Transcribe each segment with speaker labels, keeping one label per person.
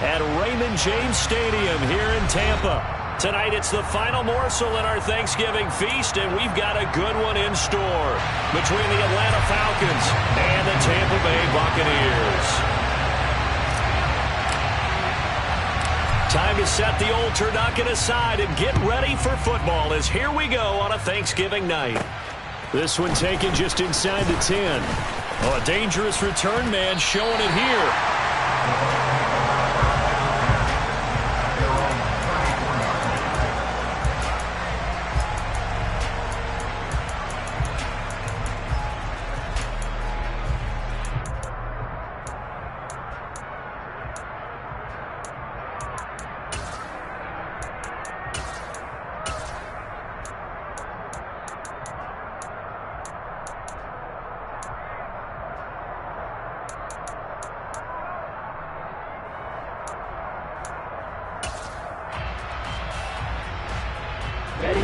Speaker 1: at Raymond James Stadium here in Tampa. Tonight it's the final morsel in our Thanksgiving feast, and we've got a good one in store between the Atlanta Falcons and the Tampa Bay Buccaneers. Time to set the old turducken aside and get ready for football as here we go on a Thanksgiving night. This one taken just inside the 10. Oh, a dangerous return man showing it here.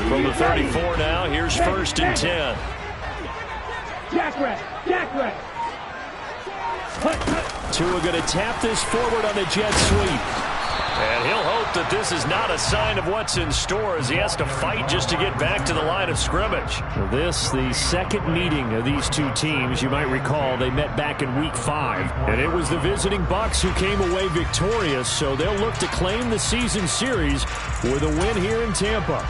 Speaker 1: From the 34 now, here's 1st and 10. Tua going to tap this forward on the jet sweep. And he'll hope that this is not a sign of what's in store as he has to fight just to get back to the line of scrimmage. This, the second meeting of these two teams. You might recall they met back in Week 5. And it was the visiting Bucs who came away victorious, so they'll look to claim the season series with a win here in Tampa.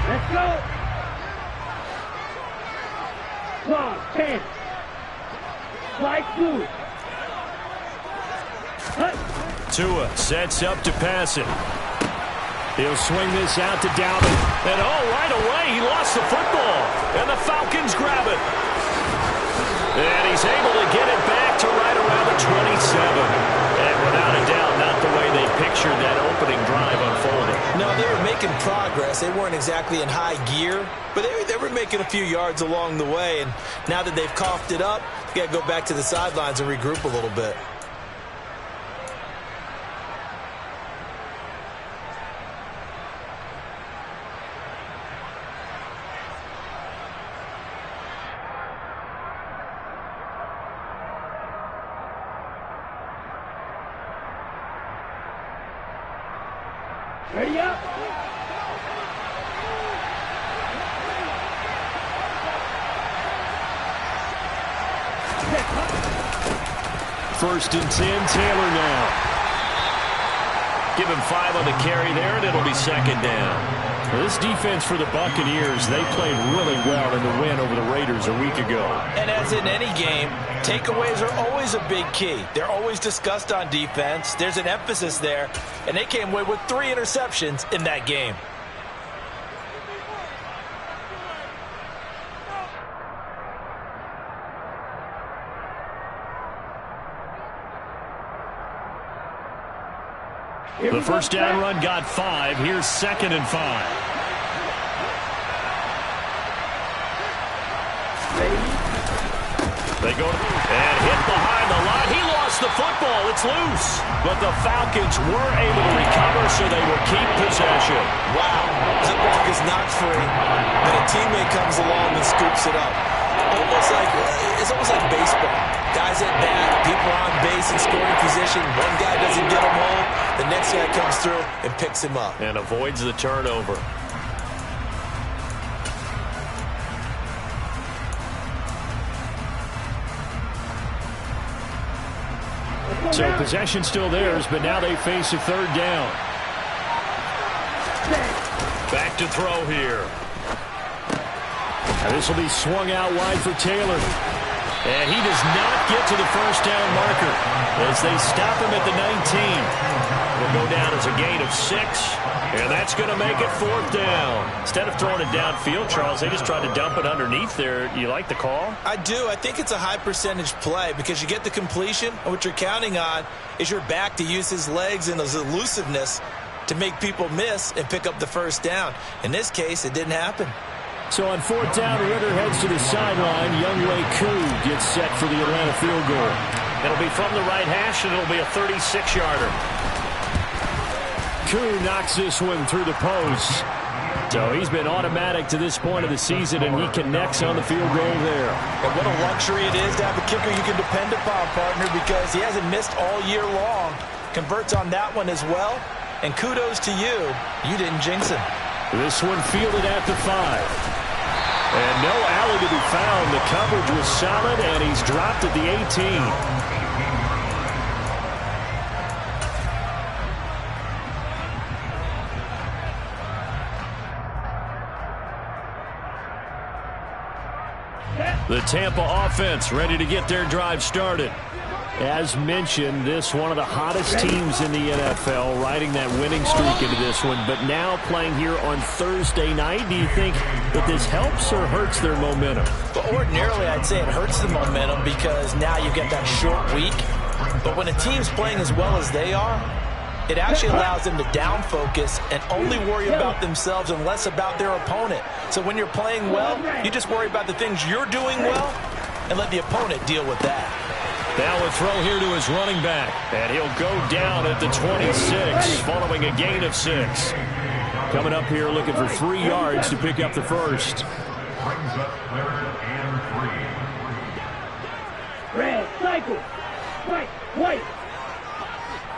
Speaker 2: Let's go. 10. Right through.
Speaker 1: Tua sets up to pass it. He'll swing this out to Dalvin. And oh, right away, he lost the football. And the Falcons grab it. And he's able to get it back to right around the 27. And without a doubt, not the way they pictured that opening drive unfolding.
Speaker 3: No, they were making progress. They weren't exactly in high gear, but they were making a few yards along the way. And now that they've coughed it up, you got to go back to the sidelines and regroup a little bit.
Speaker 2: Ready up.
Speaker 1: First and 10, Taylor now. Give him 5 on the carry there, and it'll be 2nd down. This defense for the Buccaneers, they played really well in the win over the Raiders a week ago.
Speaker 3: And as in any game, takeaways are always a big key. They're always discussed on defense. There's an emphasis there, and they came away with 3 interceptions in that game.
Speaker 1: The first down run got 5. Here's 2nd and 5. They go and hit behind the line. He lost the football. It's loose. But the Falcons were able to recover, so they will keep possession.
Speaker 3: Wow. Football is not free. Then a teammate comes along and scoops it up. It's almost like baseball. Guys at bat, people on base in scoring position. One guy doesn't get him home. The next guy comes through and picks him up.
Speaker 1: And avoids the turnover. So possession still theirs, but now they face a 3rd down. Back to throw here. And this will be swung out wide for Taylor. And he does not get to the first down marker as they stop him at the 19. Will go down as a gain of 6. And that's going to make it 4th down. Instead of throwing it downfield, Charles, they just tried to dump it underneath there. You like the call?
Speaker 3: I do. I think it's a high percentage play because you get the completion, and what you're counting on is your back to use his legs and his elusiveness to make people miss and pick up the first down. In this case, it didn't happen.
Speaker 1: So on 4th down, Ritter heads to the sideline. Younghoe Koo gets set for the Atlanta field goal. It'll be from the right hash, and it'll be a 36-yarder. Koo knocks this one through the post. So he's been automatic to this point of the season, and he connects on the field goal there.
Speaker 3: And what a luxury it is to have a kicker you can depend upon, partner, because he hasn't missed all year long. Converts on that one as well. And kudos to you. You didn't jinx him.
Speaker 1: This one fielded at the 5. And no alley to be found. The coverage was solid, and he's dropped at the 18. The Tampa offense ready to get their drive started. As mentioned, this one of the hottest teams in the NFL, riding that winning streak into this one, but now playing here on Thursday night. Do you think that this helps or hurts their momentum?
Speaker 3: But ordinarily, I'd say it hurts the momentum because now you get that short week. But when a team's playing as well as they are, it actually allows them to down focus and only worry about themselves and less about their opponent. So when you're playing well, you just worry about the things you're doing well and let the opponent deal with that.
Speaker 1: Now a throw here to his running back, and he'll go down at the 26 following a gain of 6. Coming up here looking for 3 yards to pick up the first.
Speaker 2: Red, cycle, white, white.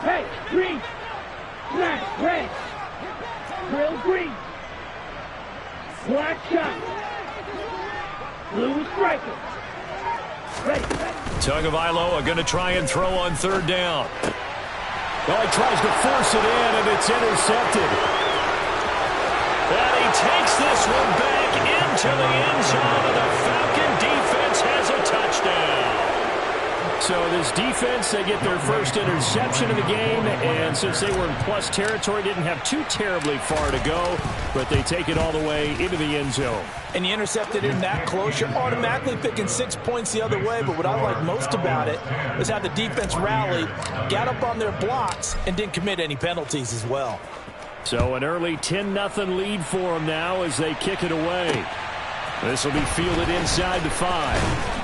Speaker 2: Hey, green, black, red, grill, green, black shot, blue striker. Ready.
Speaker 1: Tagovailoa are going to try and throw on 3rd down. Well, he tries to force it in, and it's intercepted. And he takes this one back into the end zone, and the Falcon defense has a touchdown. So this defense, they get their first interception of the game, and since they were in plus territory, didn't have too terribly far to go, but they take it all the way into the end zone.
Speaker 3: And you intercepted in that close, you're automatically picking 6 points the other way, but what I like most about it is how the defense rallied, got up on their blocks, and didn't commit any penalties as well.
Speaker 1: So an early 10-0 lead for them now as they kick it away. This will be fielded inside the 5.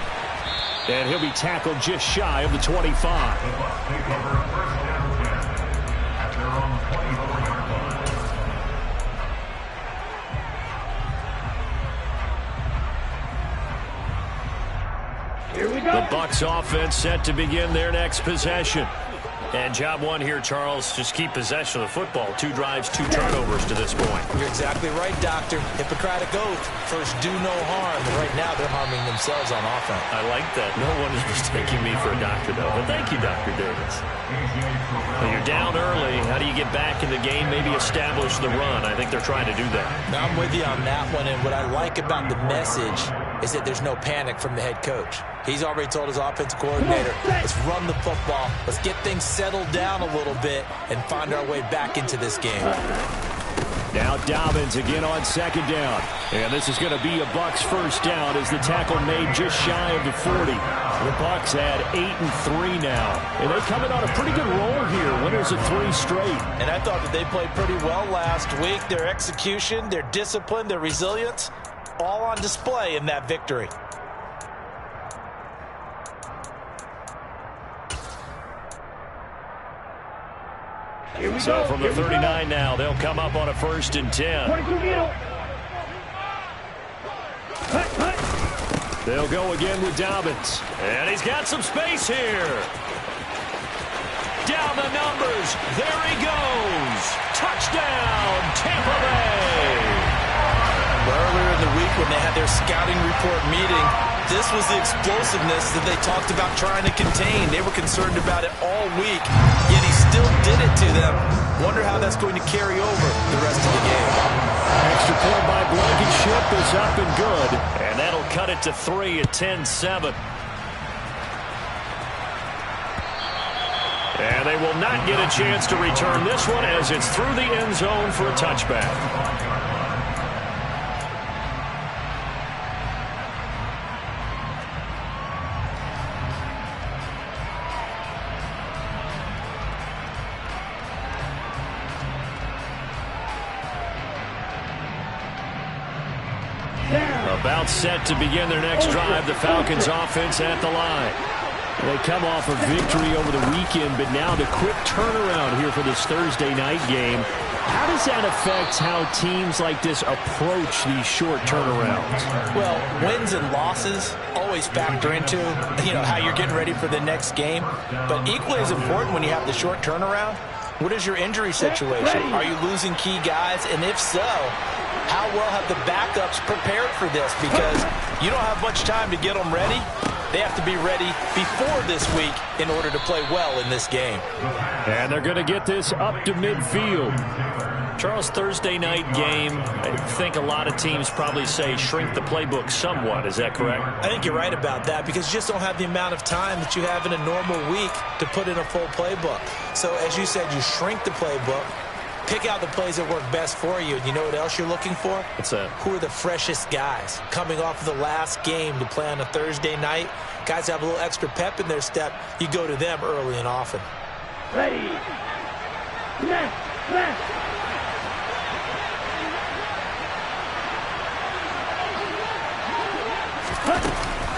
Speaker 1: And he'll be tackled just shy of the 25.
Speaker 2: Here we go.
Speaker 1: The Bucs offense set to begin their next possession. And job one here, Charles, just keep possession of the football. 2 drives, 2 turnovers to this point.
Speaker 3: You're exactly right, Doctor. Hippocratic oath. First, do no harm. And right now, they're harming themselves on offense.
Speaker 1: I like that. No one is mistaking me for a doctor, though. But thank you, Dr. Davis. Well, you're down early. How do you get back in the game? Maybe establish the run. I think they're trying to do that.
Speaker 3: Now, I'm with you on that one. And what I like about the message is that there's no panic from the head coach. He's already told his offensive coordinator, let's run the football. Let's get things settled down a little bit and find our way back into this game.
Speaker 1: Now Dobbins again on 2nd down. And this is going to be a Bucs first down as the tackle made just shy of the 40. The Bucs add 8-3 now. And they come in on a pretty good roll here. Winners of 3 straight.
Speaker 3: And I thought that they played pretty well last week. Their execution, their discipline, their resilience, all on display in that victory.
Speaker 1: So from the 39 now, they'll come up on a 1st and 10. They'll go again with Dobbins. And he's got some space here. Down the numbers. There he goes. Touchdown, Tampa Bay.
Speaker 3: Earlier in the week when they had their scouting report meeting, this was the explosiveness that they talked about trying to contain. They were concerned about it all week, yet he still did it to them. Wonder how that's going to carry over the rest of the game.
Speaker 1: Extra point by Blankenship is up and good. And that'll cut it to 3 at 10-7. And they will not get a chance to return this one as it's through the end zone for a touchback. About set to begin their next drive. The Falcons offense at the line. They come off a victory over the weekend, but now the quick turnaround here for this Thursday night game. How does that affect how teams like this approach these short turnarounds?
Speaker 3: Well, wins and losses always factor into, how you're getting ready for the next game. But equally as important when you have the short turnaround, what is your injury situation? Are you losing key guys? And if so, how well have the backups prepared for this? Because you don't have much time to get them ready. They have to be ready before this week in order to play well in this game.
Speaker 1: And they're going to get this up to midfield. Charles, Thursday night game, I think a lot of teams probably say shrink the playbook somewhat. Is that correct?
Speaker 3: I think you're right about that because you just don't have the amount of time that you have in a normal week to put in a full playbook. So as you said, you shrink the playbook, pick out the plays that work best for you. And you know what else you're looking for?
Speaker 1: What's that? Who
Speaker 3: are the freshest guys coming off of the last game to play on a Thursday night? Guys have a little extra pep in their step. You go to them early and often.
Speaker 2: Ready. Left, left.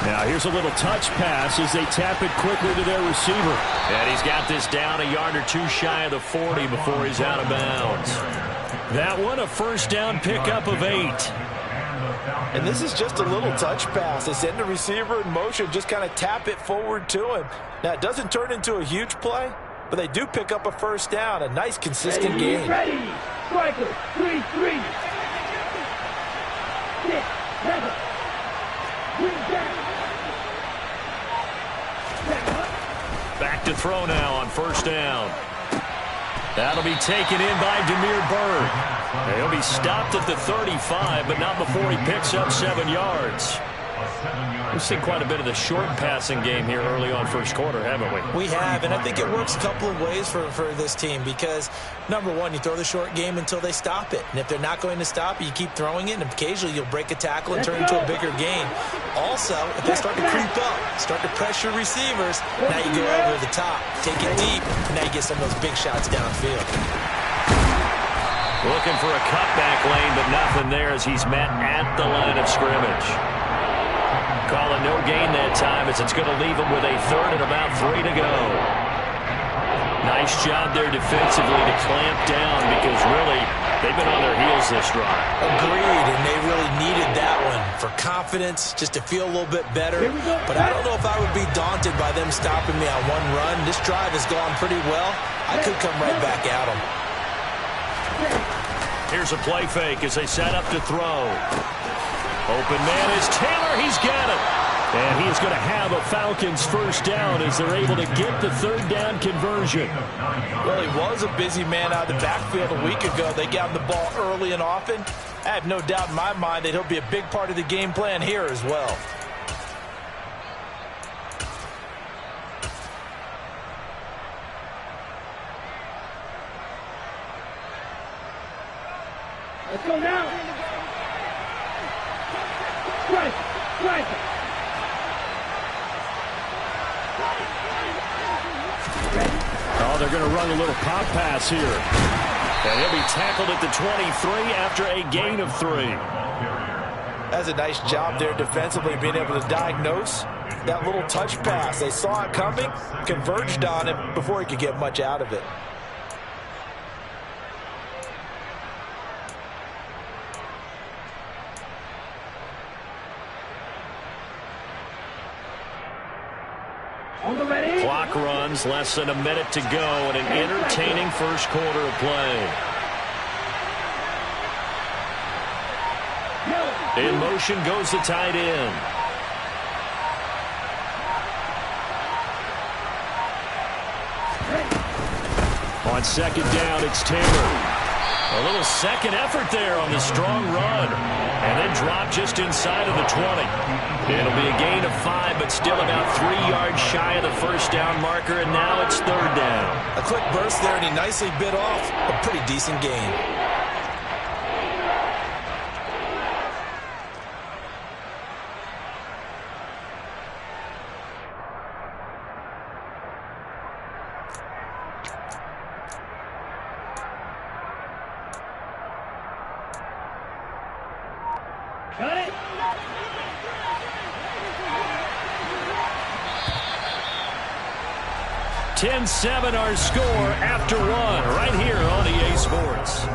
Speaker 1: Now here's a little touch pass as they tap it quickly to their receiver. And he's got this down a yard or two shy of the 40 before he's out of bounds. That one a first down pickup of 8.
Speaker 3: And this is just a little touch pass. They send the receiver in motion, just kind of tap it forward to him. Now it doesn't turn into a huge play, but they do pick up a first down. A nice consistent game.
Speaker 2: Ready. Striker. 3-3. 6, 7.
Speaker 1: Back to throw now on first down. That'll be taken in by Damiere Byrd. He'll be stopped at the 35, but not before he picks up 7 yards. We've seen quite a bit of the short passing game here early on first quarter, haven't we?
Speaker 3: We have, and I think it works a couple of ways for this team because, number one, you throw the short game until they stop it. And if they're not going to stop it, you keep throwing it, and occasionally you'll break a tackle and turn it into a bigger gain. Also, if they start to creep up, start to pressure receivers, now you go over the top, take it deep, and now you get some of those big shots downfield.
Speaker 1: Looking for a cutback lane, but nothing there as he's met at the line of scrimmage. Calling no gain that time as it's going to leave him with a third and about 3 to go. Nice job there defensively to clamp down because really they've been on their heels this drive.
Speaker 3: Agreed, and they really needed that one for confidence, just to feel a little bit better. But I don't know if I would be daunted by them stopping me on one run. This drive has gone pretty well. I could come right back at them.
Speaker 1: Here's a play fake as they set up to throw. Open man is Taylor. He's got it. And he is going to have a Falcons first down as they're able to get the third down conversion.
Speaker 3: Well, he was a busy man out of the backfield a week ago. They got him the ball early and often. I have no doubt in my mind that he'll be a big part of the game plan here as well.
Speaker 2: Let's go now. Strike. Strike.
Speaker 1: Oh, they're going to run a little pop pass here. And he'll be tackled at the 23 after a gain of 3.
Speaker 3: That's a nice job there defensively, being able to diagnose that little touch pass. They saw it coming, converged on him before he could get much out of it.
Speaker 1: Clock runs, less than a minute to go, and an entertaining first quarter of play. In motion goes the tight end. On second down, it's Taylor. A little second effort there on the strong run. And then drop just inside of the 20. It'll be a gain of 5, but still about 3 yards shy of the first down marker, and now it's third down.
Speaker 3: A quick burst there, and he nicely bit off a pretty decent gain.
Speaker 2: Got it.
Speaker 1: 10-7 our score after one right here on EA Sports.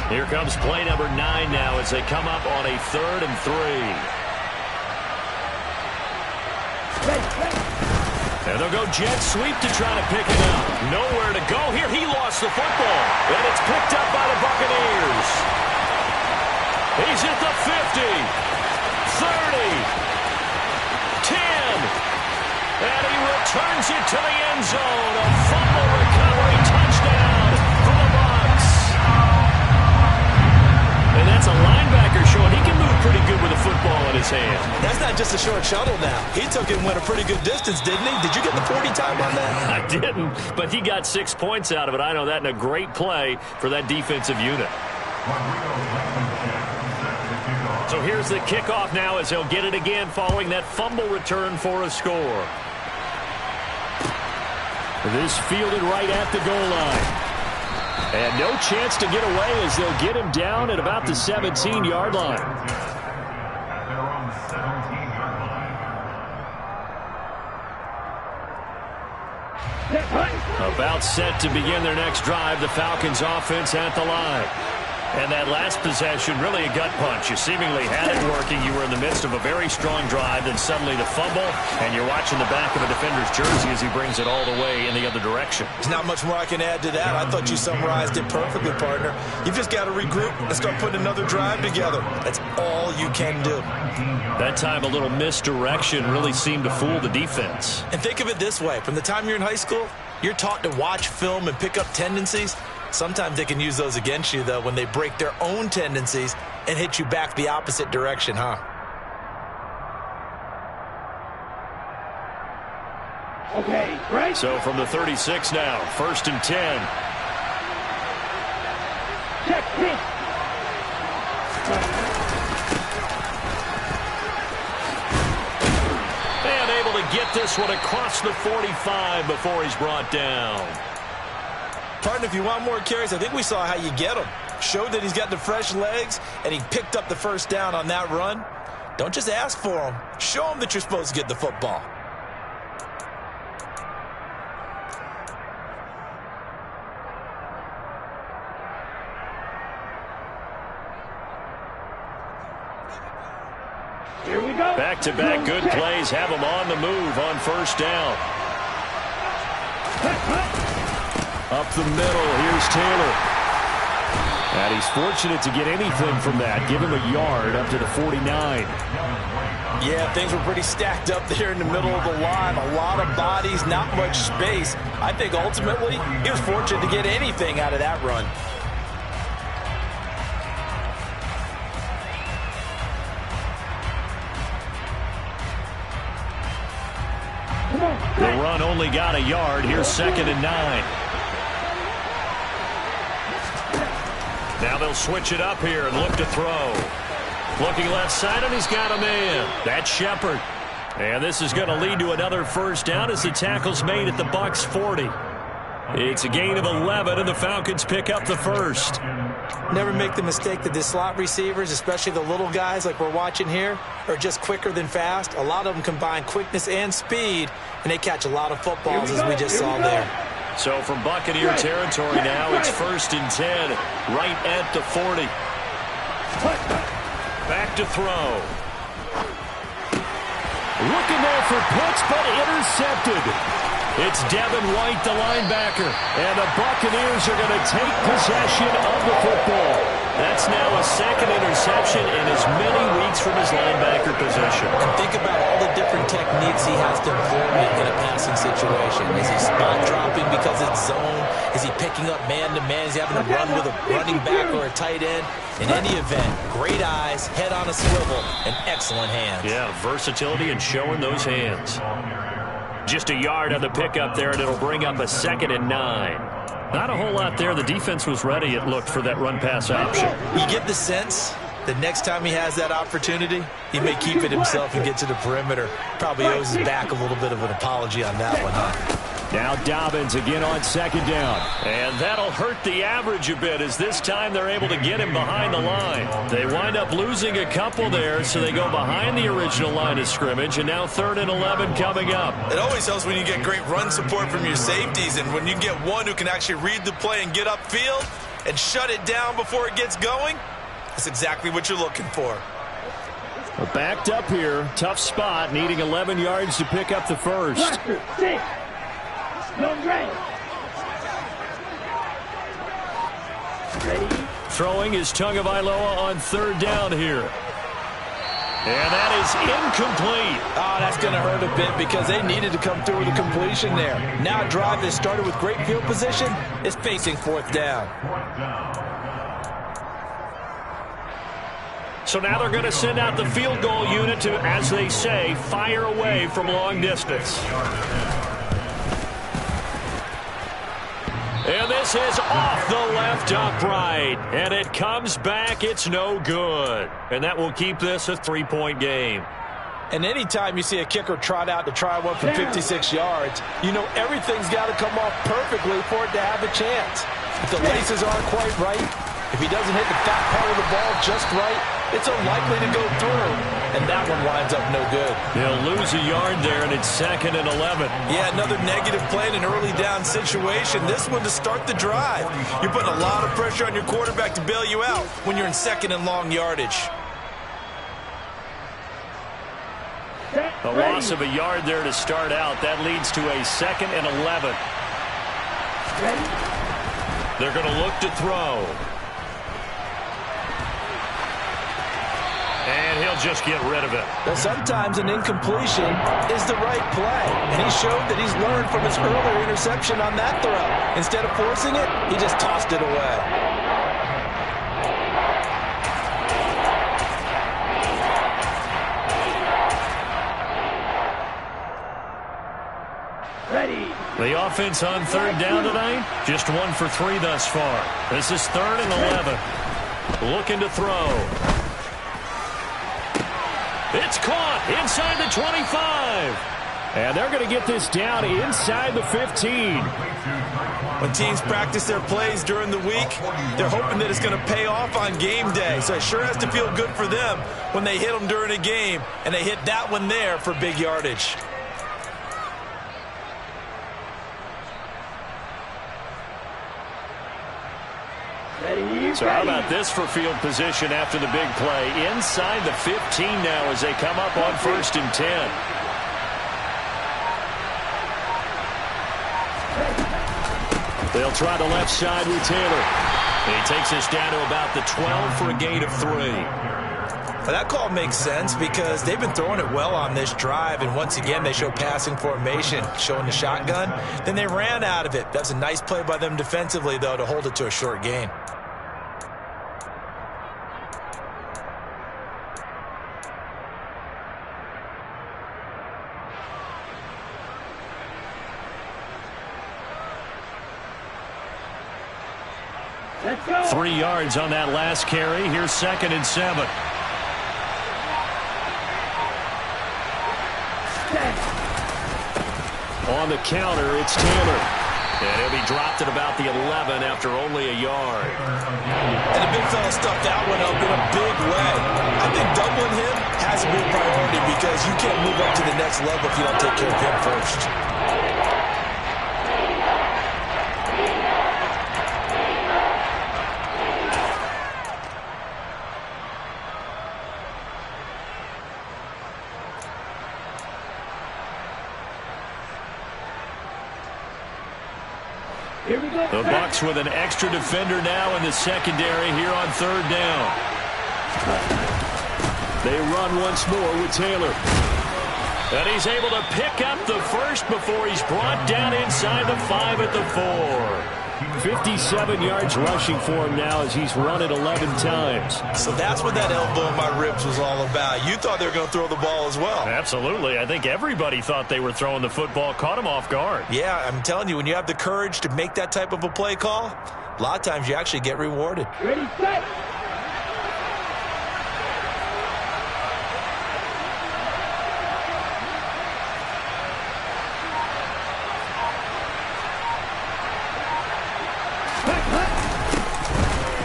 Speaker 1: Here comes play number 9 now as they come up on a 3rd and 3. And they'll go jet sweep to try to pick it up. Nowhere to go here. He lost the football. And it's picked up by the Buccaneers. He's at the 50, 30, 10. And he returns it to the end zone. A fumble recovery touchdown for the Bucs. And that's a linebacker showing he can move pretty good with a football in his hand.
Speaker 3: That's not just a short shuttle now. He took it and went a pretty good distance, didn't he? Did you get the 40 time on that?
Speaker 1: I didn't, but he got 6 points out of it. I know that in a great play for that defensive unit. So here's the kickoff now as they'll get it again following that fumble return for a score. This fielded right at the goal line. And no chance to get away as they'll get him down at about the 17-yard line. About set to begin their next drive, the Falcons offense at the line. And that last possession, really a gut punch. You seemingly had it working. You were in the midst of a very strong drive, then suddenly the fumble, and you're watching the back of a defender's jersey as he brings it all the way in the other direction.
Speaker 3: There's not much more I can add to that. I thought you summarized it perfectly, partner. You've just got to regroup and start putting another drive together. That's all you can do.
Speaker 1: That time a little misdirection really seemed to fool the defense.
Speaker 3: And think of it this way. From the time you're in high school, you're taught to watch film and pick up tendencies. Sometimes they can use those against you, though, when they break their own tendencies and hit you back the opposite direction, huh?
Speaker 2: Okay, right.
Speaker 1: So from the 36 now, 1st and 10.
Speaker 2: Check this.
Speaker 1: And able to get this one across the 45 before he's brought down.
Speaker 3: Partner, if you want more carries, I think we saw how you get him. Showed that he's got the fresh legs, and he picked up the first down on that run. Don't just ask for him. Show him that you're supposed to get the football.
Speaker 2: Here we go.
Speaker 1: Back-to-back good plays have him on the move on 1st down. Up the middle, here's Taylor. And he's fortunate to get anything from that. Give him a yard up to the 49.
Speaker 3: Yeah, things were pretty stacked up there in the middle of the line. A lot of bodies, not much space. I think ultimately he was fortunate to get anything out of that run.
Speaker 1: The run only got a yard. Here's 2nd and 9. Now they'll switch it up here and look to throw. Looking left side, and he's got a man. That's Shepard. And this is going to lead to another 1st down as the tackle's made at the Bucs 40. It's a gain of 11, and the Falcons pick up the 1st.
Speaker 3: Never make the mistake that the slot receivers, especially the little guys like we're watching here, are just quicker than fast. A lot of them combine quickness and speed, and they catch a lot of footballs as we just saw there.
Speaker 1: So from Buccaneer territory now, it's 1st and 10, right at the 40. Back to throw. Looking there for Pitts, but intercepted. It's Devin White, the linebacker, and the Buccaneers are going to take possession of the football. That's now a 2nd interception in as many weeks from his linebacker position.
Speaker 3: And think about all the different techniques he has to employ in a passing situation. Is he spot dropping because it's zone? Is he picking up man-to-man? Is he having to run with a running back or a tight end? In any event, great eyes, head on a swivel, and excellent hands.
Speaker 1: Yeah, versatility and showing those hands. Just a yard on the pickup there, and it'll bring up a 2nd and 9. Not a whole lot there. The defense was ready, it looked, for that run-pass option.
Speaker 3: You get the sense that next time he has that opportunity, he may keep it himself and get to the perimeter. Probably owes his back a little bit of an apology on that one, huh?
Speaker 1: Now Dobbins again on 2nd down. And that'll hurt the average a bit, as this time they're able to get him behind the line. They wind up losing a couple there, so they go behind the original line of scrimmage, and now 3rd and 11 coming up.
Speaker 3: It always helps when you get great run support from your safeties, and when you get one who can actually read the play and get upfield and shut it down before it gets going, that's exactly what you're looking for.
Speaker 1: We're backed up here. Tough spot, needing 11 yards to pick up the first. Throwing is Tagovailoa on 3rd down here. And that is incomplete.
Speaker 3: Oh, that's going to hurt a bit because they needed to come through with a completion there. Now a drive that started with great field position is facing 4th down.
Speaker 1: So now they're going to send out the field goal unit to, as they say, fire away from long distance. And this is off the left upright. And it comes back. It's no good. And that will keep this a 3-point game.
Speaker 3: And anytime you see a kicker trot out to try one from 56 yards, you know everything's got to come off perfectly for it to have a chance. If the laces aren't quite right, if he doesn't hit the fat part of the ball just right, it's unlikely to go through. And that one winds up no good.
Speaker 1: They'll lose a yard there, and it's 2nd and 11.
Speaker 3: Yeah, another negative play in an early down situation. This one to start the drive. You're putting a lot of pressure on your quarterback to bail you out when you're in 2nd and long yardage.
Speaker 1: A loss of a yard there to start out. That leads to a 2nd and 11. They're going to look to throw. And he'll just get rid of it.
Speaker 3: Well, sometimes an incompletion is the right play. And he showed that he's learned from his earlier interception on that throw. Instead of forcing it, he just tossed it away.
Speaker 1: The offense on 3rd down tonight, just 1 for 3 thus far. This is 3rd and 11. Looking to throw. It's caught inside the 25. And they're going to get this down inside the 15.
Speaker 3: When teams practice their plays during the week, they're hoping that it's going to pay off on game day. So it sure has to feel good for them when they hit them during a game, and they hit that one there for big yardage.
Speaker 1: So how about this for field position after the big play? Inside the 15 now as they come up on 1st and 10. They'll try the left side with Taylor. And he takes us down to about the 12 for a gain of 3.
Speaker 3: Well, that call makes sense because they've been throwing it well on this drive, and once again they show passing formation, showing the shotgun. Then they ran out of it. That's a nice play by them defensively, though, to hold it to a short gain.
Speaker 2: Let's go.
Speaker 1: 3 yards on that last carry. Here's 2nd and 7. On the counter, it's Taylor. And he'll be dropped at about the 11 after only a yard.
Speaker 3: And the big fella stuffed that one up in a big way. I think doubling him has to be a priority because you can't move up to the next level if you don't take care of him first.
Speaker 2: Here we go.
Speaker 1: The Bucs with an extra defender now in the secondary here on 3rd down. They run once more with Taylor. And he's able to pick up the first before he's brought down inside the 5 at the 4. 57 yards rushing for him now as he's run it 11 times.
Speaker 3: So that's what that elbow in my ribs was all about. You thought they were going to throw the ball as well.
Speaker 1: Absolutely. I think everybody thought they were throwing the football, caught him off guard.
Speaker 3: Yeah, I'm telling you, when you have the courage to make that type of a play call, a lot of times you actually get rewarded.
Speaker 2: Ready, set.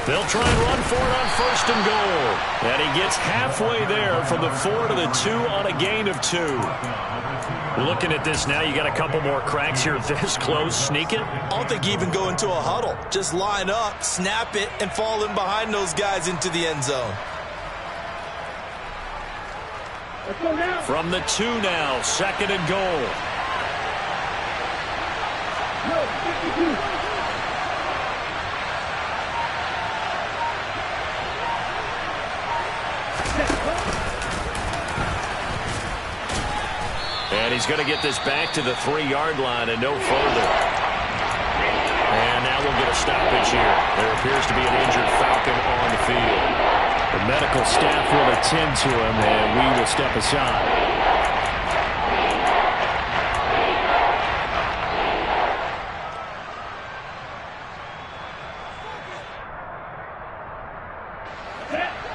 Speaker 1: They'll try and run for it on 1st and goal. And he gets halfway there from the 4 to the 2 on a gain of 2. Looking at this now, you got a couple more cracks here this close. Sneak it.
Speaker 3: I don't think you even go into a huddle. Just line up, snap it, and fall in behind those guys into the end zone.
Speaker 2: Let's go now.
Speaker 1: From the 2 now, 2nd and goal.
Speaker 2: No, 52.
Speaker 1: And he's going to get this back to the 3-yard line and no further. And now we'll get a stoppage here. There appears to be an injured Falcon on the field. The medical staff will attend to him, and we will step aside.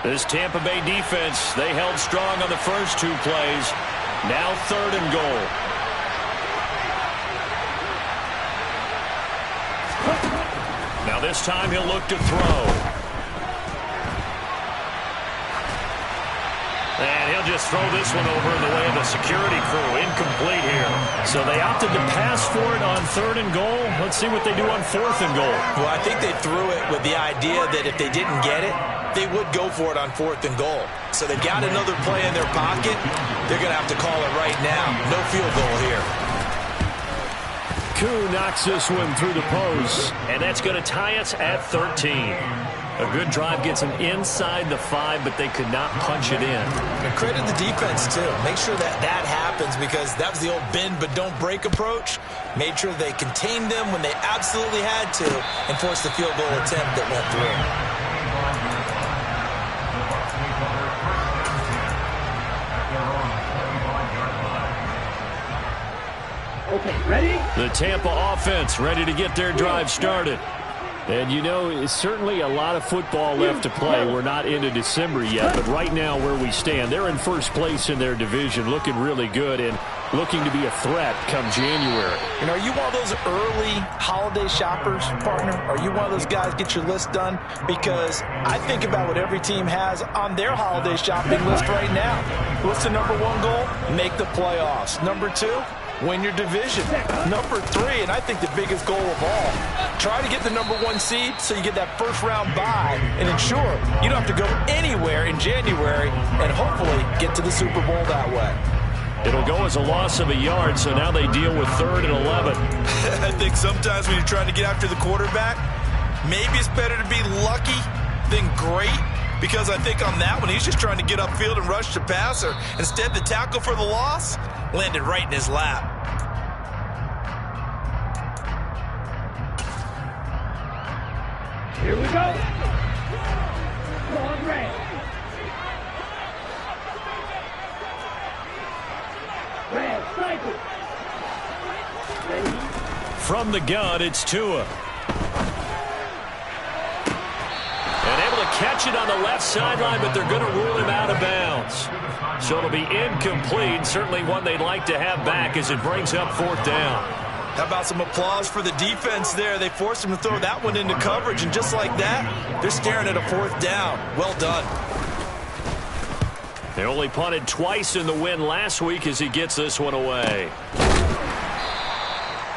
Speaker 1: This Tampa Bay defense, they held strong on the first 2 plays. Now 3rd and goal. Now this time he'll look to throw. And he'll just throw this one over in the way of the security crew. Incomplete here. So they opted to pass for it on 3rd and goal. Let's see what they do on 4th and goal.
Speaker 3: Well, I think they threw it with the idea that if they didn't get it, they would go for it on 4th and goal. So they've got another play in their pocket. They're going to have to call it right now. No field goal here.
Speaker 1: Koo knocks this one through the post, and that's going to tie us at 13. A good drive gets them inside the 5, but they could not punch it in.
Speaker 3: And credit the defense, too. Make sure that that happens because that was the old bend but don't break approach. Made sure they contained them when they absolutely had to and forced the field goal attempt that went through.
Speaker 2: Okay, ready?
Speaker 1: The Tampa offense ready to get their drive started. And, you know, it's certainly a lot of football left to play. We're not into December yet, but right now where we stand, they're in first place in their division, looking really good and looking to be a threat come January.
Speaker 3: And are you one of those early holiday shoppers, partner? Are you one of those guys get your list done? Because I think about what every team has on their holiday shopping list right now. What's the number 1 goal? Make the playoffs. Number 2? Win your division. Number 3, and I think the biggest goal of all, try to get the number 1 seed so you get that first-round bye and ensure you don't have to go anywhere in January and hopefully get to the Super Bowl that way.
Speaker 1: It'll go as a loss of a yard, so now they deal with 3rd and 11.
Speaker 3: I think sometimes when you're trying to get after the quarterback, maybe it's better to be lucky than great. Because I think on that one, he's just trying to get upfield and rush the passer. Instead, the tackle for the loss landed right in his lap.
Speaker 2: Here we go. Come on, Ray. Ray, sniper. Ready?
Speaker 1: From the gun, it's Tua. And able to catch it on the left sideline, but they're going to rule him out of bounds. So it'll be incomplete, certainly one they'd like to have back as it brings up 4th down.
Speaker 3: How about some applause for the defense there? They forced him to throw that one into coverage, and just like that, they're staring at a 4th down. Well done.
Speaker 1: They only punted twice in the win last week as he gets this one away.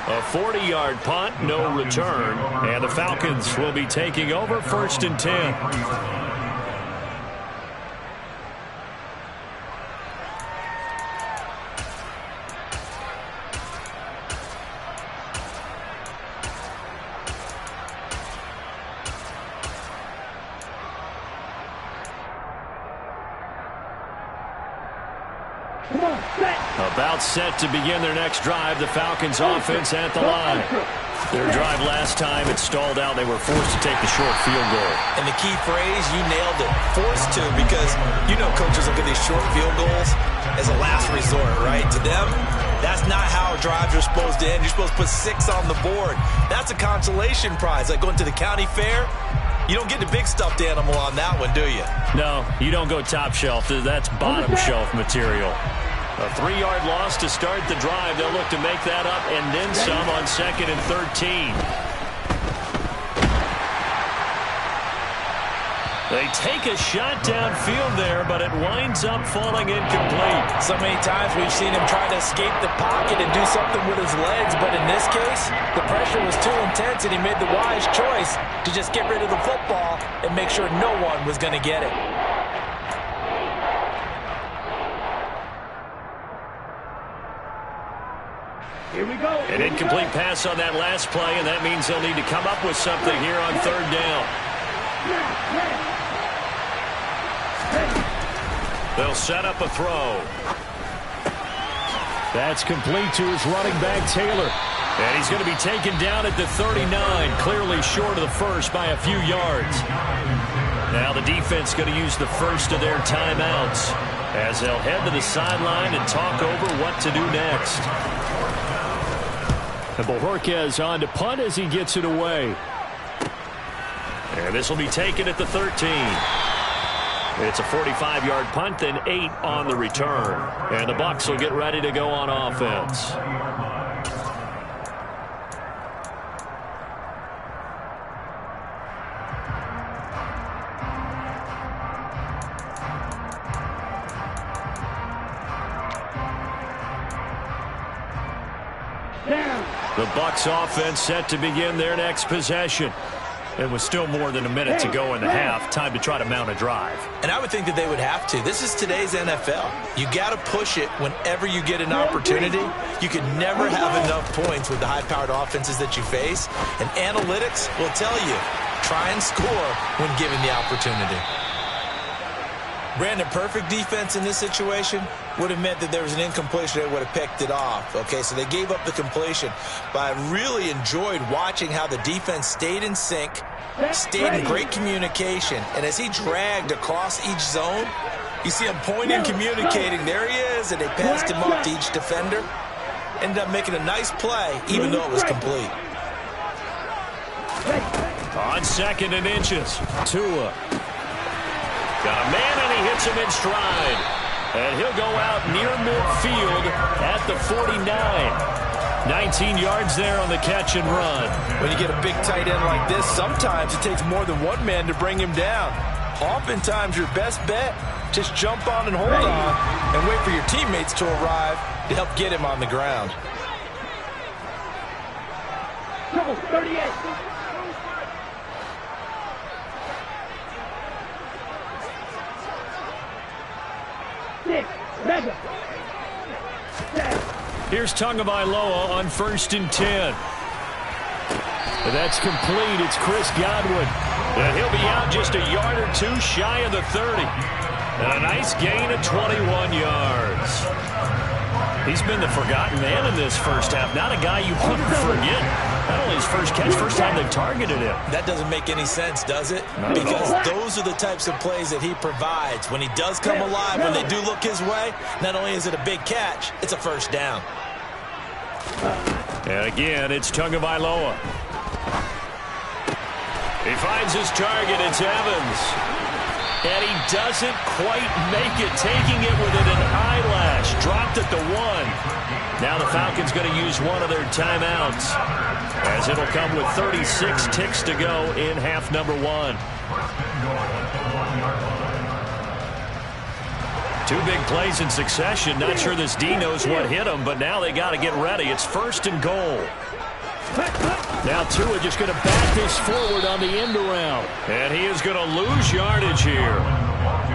Speaker 1: A 40-yard punt, no return, and the Falcons will be taking over 1st and 10.
Speaker 2: Come on, set.
Speaker 1: About set to begin their next drive. The Falcons offense at the line. Their drive last time, it stalled out. They were forced to take the short field goal.
Speaker 3: And the key phrase, you nailed it, forced to, because you know coaches look at these short field goals as a last resort, right? To them, that's not how drives are supposed to end. You're supposed to put 6 on the board. That's a consolation prize, like going to the county fair. You don't get the big stuffed animal on that one, do you?
Speaker 1: No, you don't go top shelf. That's bottom shelf material. A 3-yard loss to start the drive. They'll look to make that up and then some on 2nd and 13. They take a shot downfield there, but it winds up falling incomplete.
Speaker 3: So many times we've seen him try to escape the pocket and do something with his legs, but in this case, the pressure was too intense and he made the wise choice to just get rid of the football and make sure no one was going to get it.
Speaker 2: Here we go.
Speaker 1: An incomplete pass on that last play, and that means they'll need to come up with something here on 3rd down. They'll set up a throw. That's complete to his running back, Taylor. And he's going to be taken down at the 39, clearly short of the first by a few yards. Now the defense going to use the first of their timeouts as they'll head to the sideline and talk over what to do next. And Bojorquez on to punt as he gets it away. And this will be taken at the 13. It's a 45-yard punt, then 8 on the return. And the Bucs will get ready to go on offense. The Bucs offense set to begin their next possession. It was still more than a minute to go in the half. Time to try to mount a drive.
Speaker 3: And I would think that they would have to. This is today's NFL. You got to push it whenever you get an opportunity. You can never have enough points with the high-powered offenses that you face. And analytics will tell you, try and score when given the opportunity. Brandon, perfect defense in this situation would have meant that there was an incompletion. They would have picked it off. Okay, so they gave up the completion. But I really enjoyed watching how the defense stayed in sync, stayed in great communication. And as he dragged across each zone, you see him pointing, communicating. There he is, and they passed him off to each defender. Ended up making a nice play, even though it was complete.
Speaker 1: On 2nd and inches, Tua. Got a man, and he hits him in stride. And he'll go out near midfield at the 49. 19 yards there on the catch and run.
Speaker 3: When you get a big tight end like this, sometimes it takes more than one man to bring him down. Oftentimes, your best bet, just jump on and hold on and wait for your teammates to arrive to help get him on the ground.
Speaker 2: Go, 38.
Speaker 1: Here's Tagovailoa on 1st and 10. And that's complete. It's Chris Godwin. And he'll be out just a yard or two shy of the 30. And a nice gain of 21 yards. He's been the forgotten man in this first half. Not a guy you want to forget. Not only his first catch, first time they've targeted him.
Speaker 3: That doesn't make any sense, does it?
Speaker 1: Not
Speaker 3: because
Speaker 1: at all.
Speaker 3: those are the types of plays that he provides. When he does come alive, when they do look his way, not only is it a big catch, it's a first down.
Speaker 1: And again, it's Tagovailoa. He finds his target. It's Evans. And he doesn't quite make it, taking it within an eyelash. Dropped at the 1. Now the Falcons going to use one of their timeouts, as it'll come with 36 ticks to go in half number 1. 2 big plays in succession. Not sure this D knows what hit him, but now they got to get ready. It's 1st and goal. Now Tua just going to back this forward on the end around. And he is going to lose yardage here.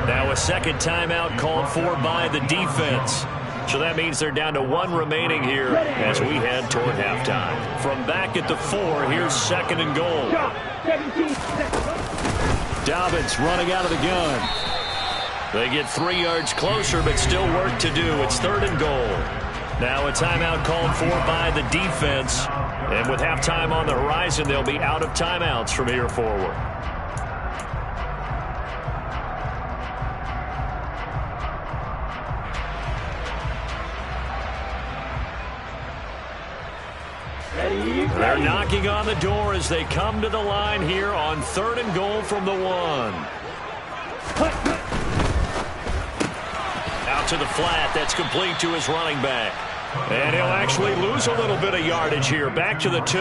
Speaker 1: Now a second timeout called for by the defense. So that means they're down to 1 remaining here as we head toward halftime. From back at the 4, here's 2nd and goal. Dobbins running out of the gun. They get 3 yards closer, but still work to do. It's 3rd and goal. Now a timeout called for by the defense And with halftime on the horizon, they'll be out of timeouts from here forward. They're knocking on the door as they come to the line here on 3rd and goal from the 1. Out to the flat. That's complete to his running back. And he'll actually lose a little bit of yardage here. Back to the 2.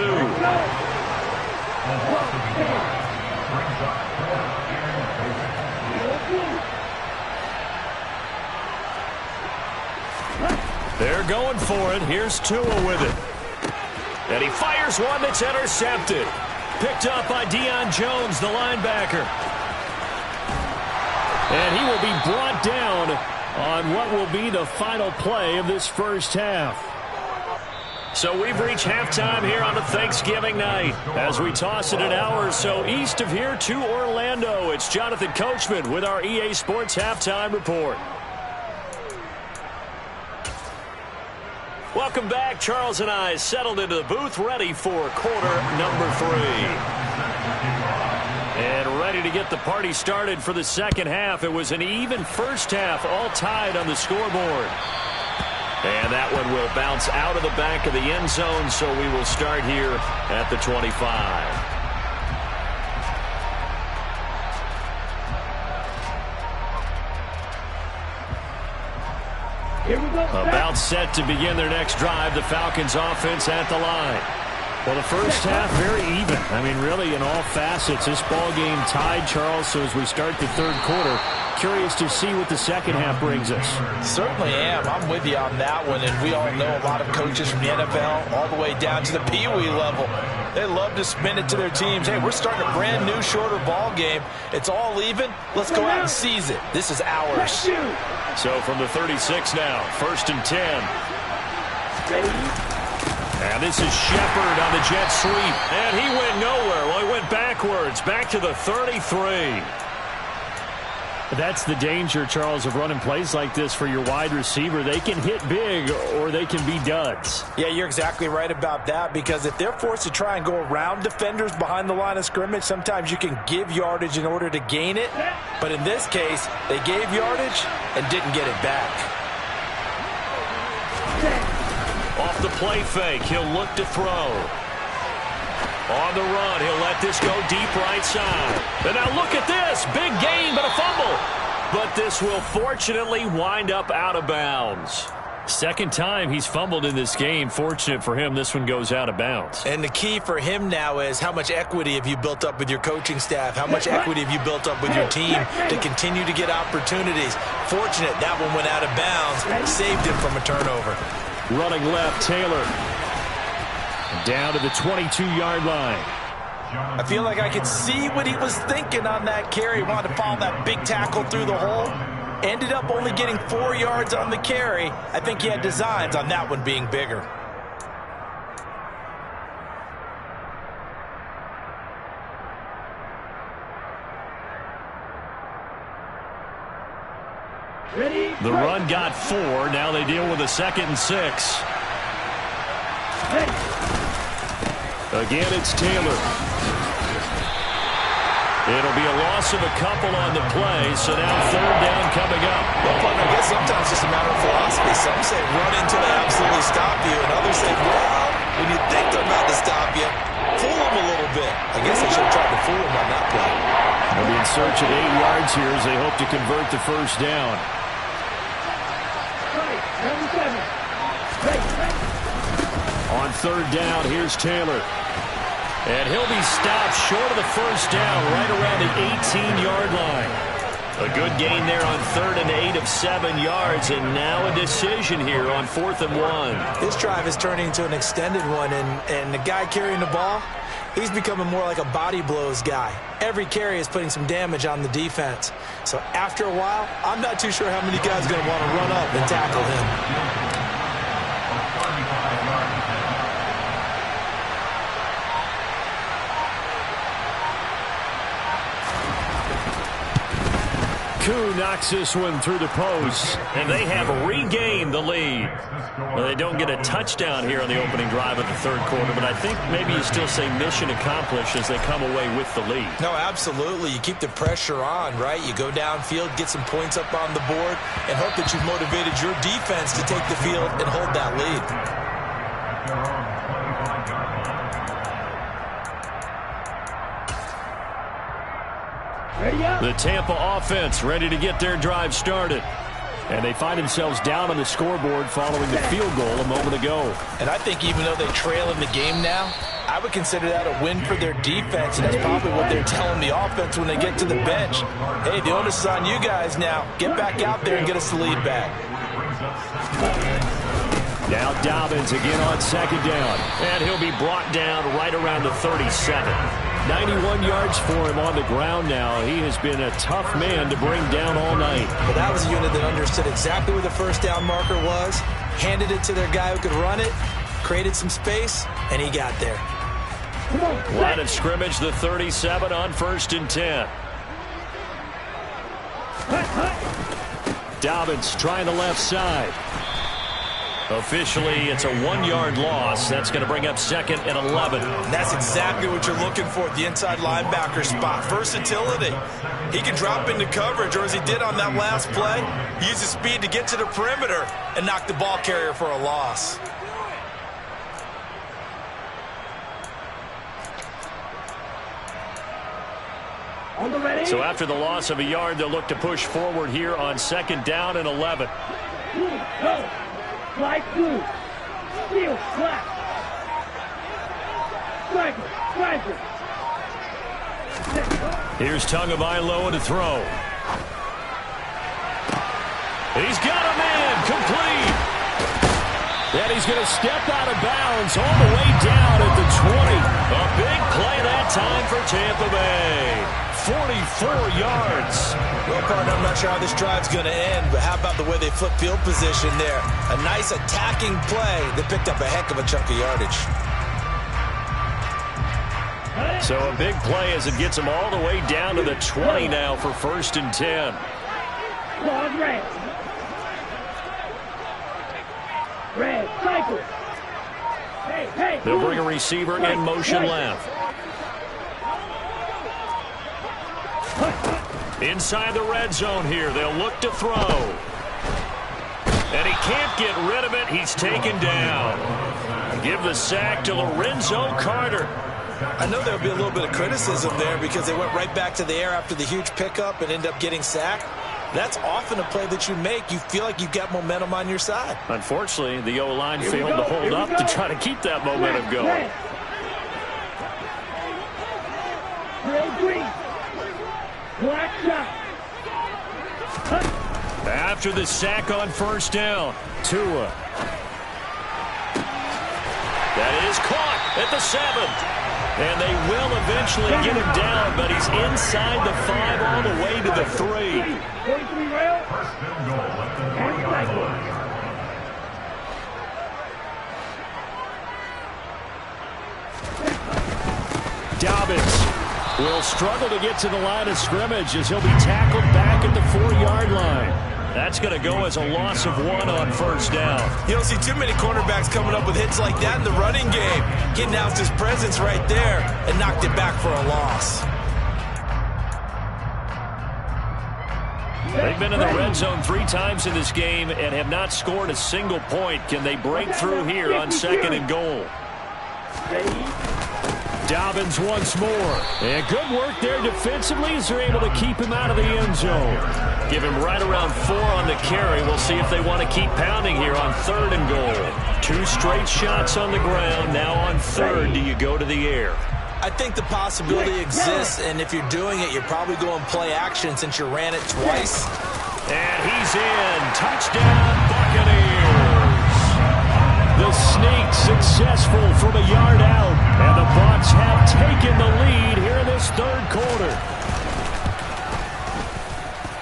Speaker 1: They're going for it. Here's Tua with it. And he fires one that's intercepted. Picked up by Deion Jones, the linebacker. And he will be brought down on what will be the final play of this first half. So we've reached halftime here on a Thanksgiving night. As we toss it an hour or so east of here to Orlando, it's Jonathan Coachman with our EA Sports Halftime Report. Welcome back. Charles and I settled into the booth, ready for quarter number 3. And ready to get the party started for the second half. It was an even first half, all tied on the scoreboard. And that one will bounce out of the back of the end zone, so we will start here at the 25.
Speaker 2: Here we go.
Speaker 1: About set to begin their next drive, the Falcons offense at the line. Well, the first half, very even. I mean, really, in all facets, this ball game tied, Charles. So as we start the third quarter, curious to see what the second half brings us.
Speaker 3: Certainly am. I'm with you on that one. And we all know a lot of coaches from the NFL all the way down to the Pee Wee level. They love to spin it to their teams. Hey, we're starting a brand new, shorter ball game. It's all even. Let's go out and seize it. This is ours.
Speaker 1: So from the 36 now, 1st and 10. And this is Shepard on the jet sweep. And he went nowhere. Well, he went backwards, back to the 33. That's the danger, Charles, of running plays like this for your wide receiver. They can hit big or they can be duds.
Speaker 3: Yeah, you're exactly right about that, because if they're forced to try and go around defenders behind the line of scrimmage, sometimes you can give yardage in order to gain it. But in this case, they gave yardage and didn't get it back.
Speaker 1: Off the play fake, he'll look to throw. On the run, he'll let this go deep right side. And now look at this. Big gain, but a fumble. But this will fortunately wind up out of bounds. Second time he's fumbled in this game. Fortunate for him, this one goes out of bounds.
Speaker 3: And the key for him now is how much equity have you built up with your coaching staff? How much equity have you built up with your team to continue to get opportunities? Fortunate that one went out of bounds. Saved him from a turnover.
Speaker 1: Running left, Taylor. Down to the 22-yard line.
Speaker 3: I feel like I could see what he was thinking on that carry. He wanted to follow that big tackle through the hole. Ended up only getting 4 yards on the carry. I think he had designs on that one being bigger.
Speaker 2: Ready?
Speaker 1: The run got 4. Now they deal with a 2nd and 6. Again, it's Taylor. It'll be a loss of a couple on the play, so now 3rd down coming up.
Speaker 3: Well, I guess sometimes it's just a matter of philosophy. Some say run until they absolutely stop you, and others say, well, when you think they're about to stop you, fool them a little bit. I guess they should have tried to fool them on that play.
Speaker 1: They'll be in search of 8 yards here as they hope to convert the first down. On 3rd down, here's Taylor. And he'll be stopped short of the first down, right around the 18-yard line. A good gain there on 3rd and 8 of 7 yards, and now a decision here on 4th and 1.
Speaker 3: This drive is turning into an extended one, and the guy carrying the ball, he's becoming more like a body blows guy. Every carry is putting some damage on the defense. So after a while, I'm not too sure how many guys are going to want to run up and tackle him.
Speaker 1: Koo knocks this one through the post, and they have regained the lead. Well, they don't get a touchdown here on the opening drive of the third quarter, but I think maybe you still say mission accomplished as they come away with the lead.
Speaker 3: No, absolutely. You keep the pressure on, right? You go downfield, get some points up on the board, and hope that you've motivated your defense to take the field and hold that lead.
Speaker 1: The Tampa offense ready to get their drive started. And they find themselves down on the scoreboard following the field goal a moment ago.
Speaker 3: And I think even though they trail in the game now, I would consider that a win for their defense, and that's probably what they're telling the offense when they get to the bench. Hey, the onus is on you guys now. Get back out there and get us the lead back.
Speaker 1: Now Dobbins again on second down. And he'll be brought down right around the 37. 91 yards for him on the ground now. He has been a tough man to bring down all night.
Speaker 3: Well, that was a unit that understood exactly where the first down marker was, handed it to their guy who could run it, created some space, and he got there.
Speaker 1: Line of scrimmage, the 37 on 1st and 10. Dobbins trying the left side. Officially, it's a 1-yard loss. That's going to bring up 2nd and 11.
Speaker 3: That's exactly what you're looking for at the inside linebacker spot. Versatility. He can drop into coverage, or as he did on that last play, use his speed to get to the perimeter and knock the ball carrier for a loss.
Speaker 1: So after the loss of a yard, they'll look to push forward here on 2nd down and 11.
Speaker 2: Go. Slide through. Steal. Slap. Striker.
Speaker 1: Here's Tagovailoa to throw. He's got a man. Complete. And he's going to step out of bounds all the way down at the 20. A big play that time for Tampa Bay. 44 yards.
Speaker 3: Well, partner, I'm not sure how this drive's going to end, but how about the way they flip field position there? A nice attacking play that picked up a heck of a chunk of yardage.
Speaker 1: So a big play as it gets them all the way down to the 20 now for 1st and 10.
Speaker 2: Red, cycle. Hey.
Speaker 1: They'll bring a receiver in motion left. Inside the red zone here, they'll look to throw. And he can't get rid of it. He's taken down. Give the sack to Lorenzo Carter.
Speaker 3: I know there'll be a little bit of criticism there because they went right back to the air after the huge pickup and end up getting sacked. That's often a play that you make. You feel like you've got momentum on your side.
Speaker 1: Unfortunately, the O-line failed to hold up to try to keep that momentum going. After the sack on 1st down, Tua. That is caught at the 7. And they will eventually get him down, but he's inside the 5 all the way to the 3.
Speaker 2: 43 rail. And cycle.
Speaker 1: Dobbins will struggle to get to the line of scrimmage as he'll be tackled back at the 4-yard line. That's going to go as a loss of 1 on 1st down.
Speaker 3: You don't see too many cornerbacks coming up with hits like that in the running game. He announced his presence right there and knocked it back for a loss.
Speaker 1: They've been in the red zone 3 times in this game and have not scored a single point. Can they break through here on 2nd and goal? Dobbins once more. And good work there defensively as they're able to keep him out of the end zone. Give him right around 4 on the carry. We'll see if they want to keep pounding here on 3rd and goal. 2 straight shots on the ground. Now on 3rd, do you go to the air?
Speaker 3: I think the possibility exists, and if you're doing it, you're probably going play action since you ran it twice.
Speaker 1: And he's in. Touchdown, Buccaneers. The sneak successful from a yard out. And the Bucs have taken the lead here in this 3rd quarter.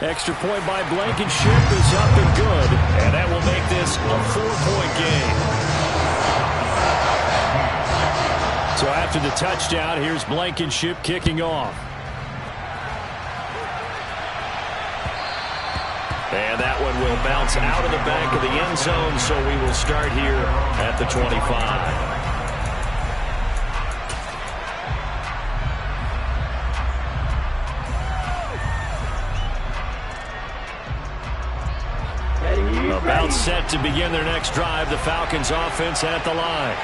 Speaker 1: Extra point by Blankenship is up and good. And that will make this a 4-point game. So after the touchdown, here's Blankenship kicking off. And that one will bounce out of the back of the end zone, so we will start here at the 25. About set to begin their next drive, the Falcons offense at the line.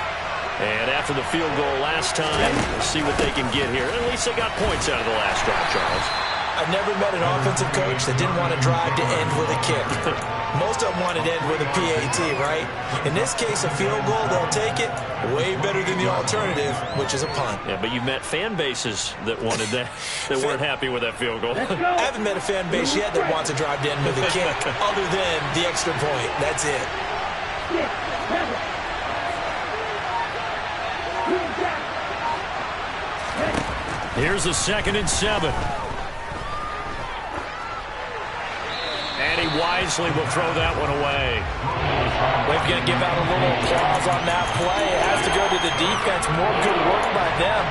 Speaker 1: And after the field goal last time, we'll see what they can get here. At least they got points out of the last drive, Charles.
Speaker 3: I've never met an offensive coach that didn't want to drive to end with a kick. Most of them wanted to end with a PAT, right? In this case, a field goal, they'll take it. Way better than the alternative, which is a punt.
Speaker 1: Yeah, but you've met fan bases that wanted that, that weren't happy with that field goal.
Speaker 3: I haven't met a fan base yet that wants to drive to end with a kick, other than the extra point. That's it.
Speaker 1: Here's a 2nd and 7. And he wisely will throw that one away.
Speaker 4: We're going to give out a little applause on that play. It has to go to the defense. More good work by them.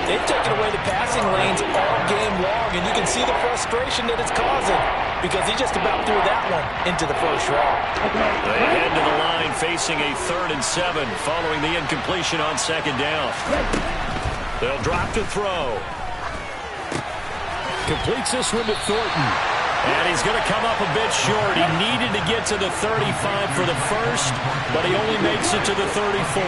Speaker 4: They've taken away the passing lanes all game long, and you can see the frustration that it's causing because he just about threw that one into the first row.
Speaker 1: They head to the line facing a 3rd and 7 following the incompletion on 2nd down. They'll drop to throw. Completes this one to Thornton. And he's going to come up a bit short. He needed to get to the 35 for the first, but he only makes it to the 34.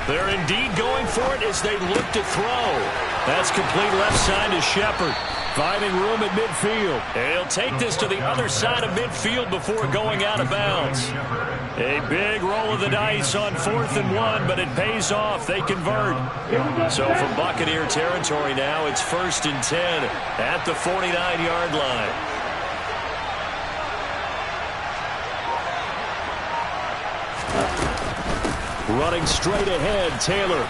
Speaker 1: They're indeed going for it as they look to throw. That's complete left side to Shepard. Finding room at midfield. He'll take this to the other side of midfield before going out of bounds. A big roll of the dice on 4th and 1, but it pays off. They convert. So from Buccaneer territory now, it's 1st and 10 at the 49-yard line. Running straight ahead, Taylor.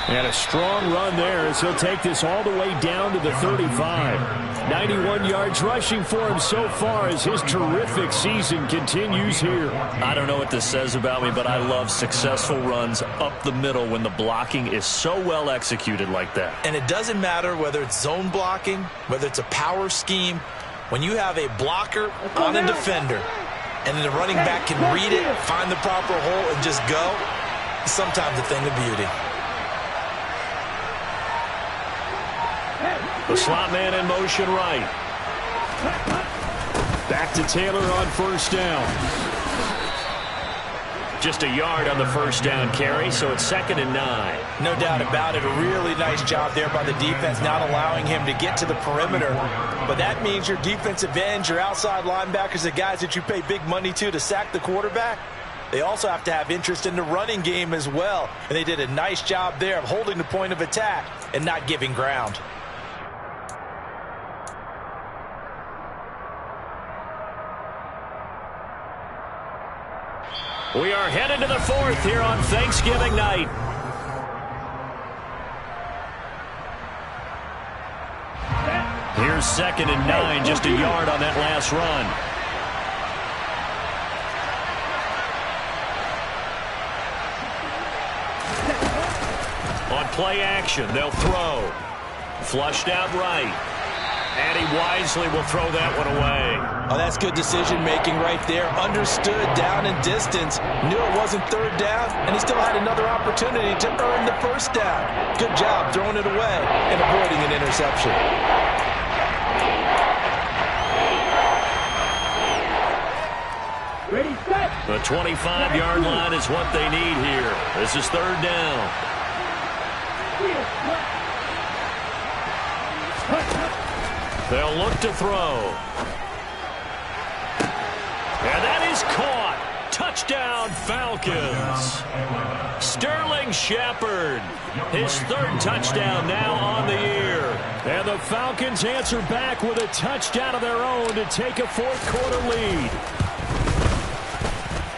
Speaker 1: And a strong run there as he'll take this all the way down to the 35. 91 yards rushing for him so far as his terrific season continues here. I don't know what this says about me, but I love successful runs up the middle when the blocking is so well executed like that.
Speaker 3: And it doesn't matter whether it's zone blocking, whether it's a power scheme. When you have a blocker on a defender and then the running back can read it, find the proper hole, and just go, it's sometimes a thing of beauty.
Speaker 1: The slot man in motion right. Back to Taylor on 1st down. Just a yard on the 1st down carry, so it's 2nd and 9.
Speaker 4: No doubt about it. A really nice job there by the defense, not allowing him to get to the perimeter. But that means your defensive ends, your outside linebackers, the guys that you pay big money to sack the quarterback, they also have to have interest in the running game as well. And they did a nice job there of holding the point of attack and not giving ground.
Speaker 1: We are headed to the 4th here on Thanksgiving night. Here's 2nd and 9, just a yard on that last run. On play action, they'll throw. Flushed out right. And he wisely will throw that one away.
Speaker 3: Oh, that's good decision-making right there. Understood down and distance. Knew it wasn't 3rd down, and he still had another opportunity to earn the 1st down. Good job throwing it away and avoiding an interception.
Speaker 2: Ready, set.
Speaker 1: The 25-yard line is what they need here. This is 3rd down. They'll look to throw. And that is caught. Touchdown, Falcons. Sterling Shepard. His 3rd touchdown now on the year. And the Falcons answer back with a touchdown of their own to take a 4th quarter lead.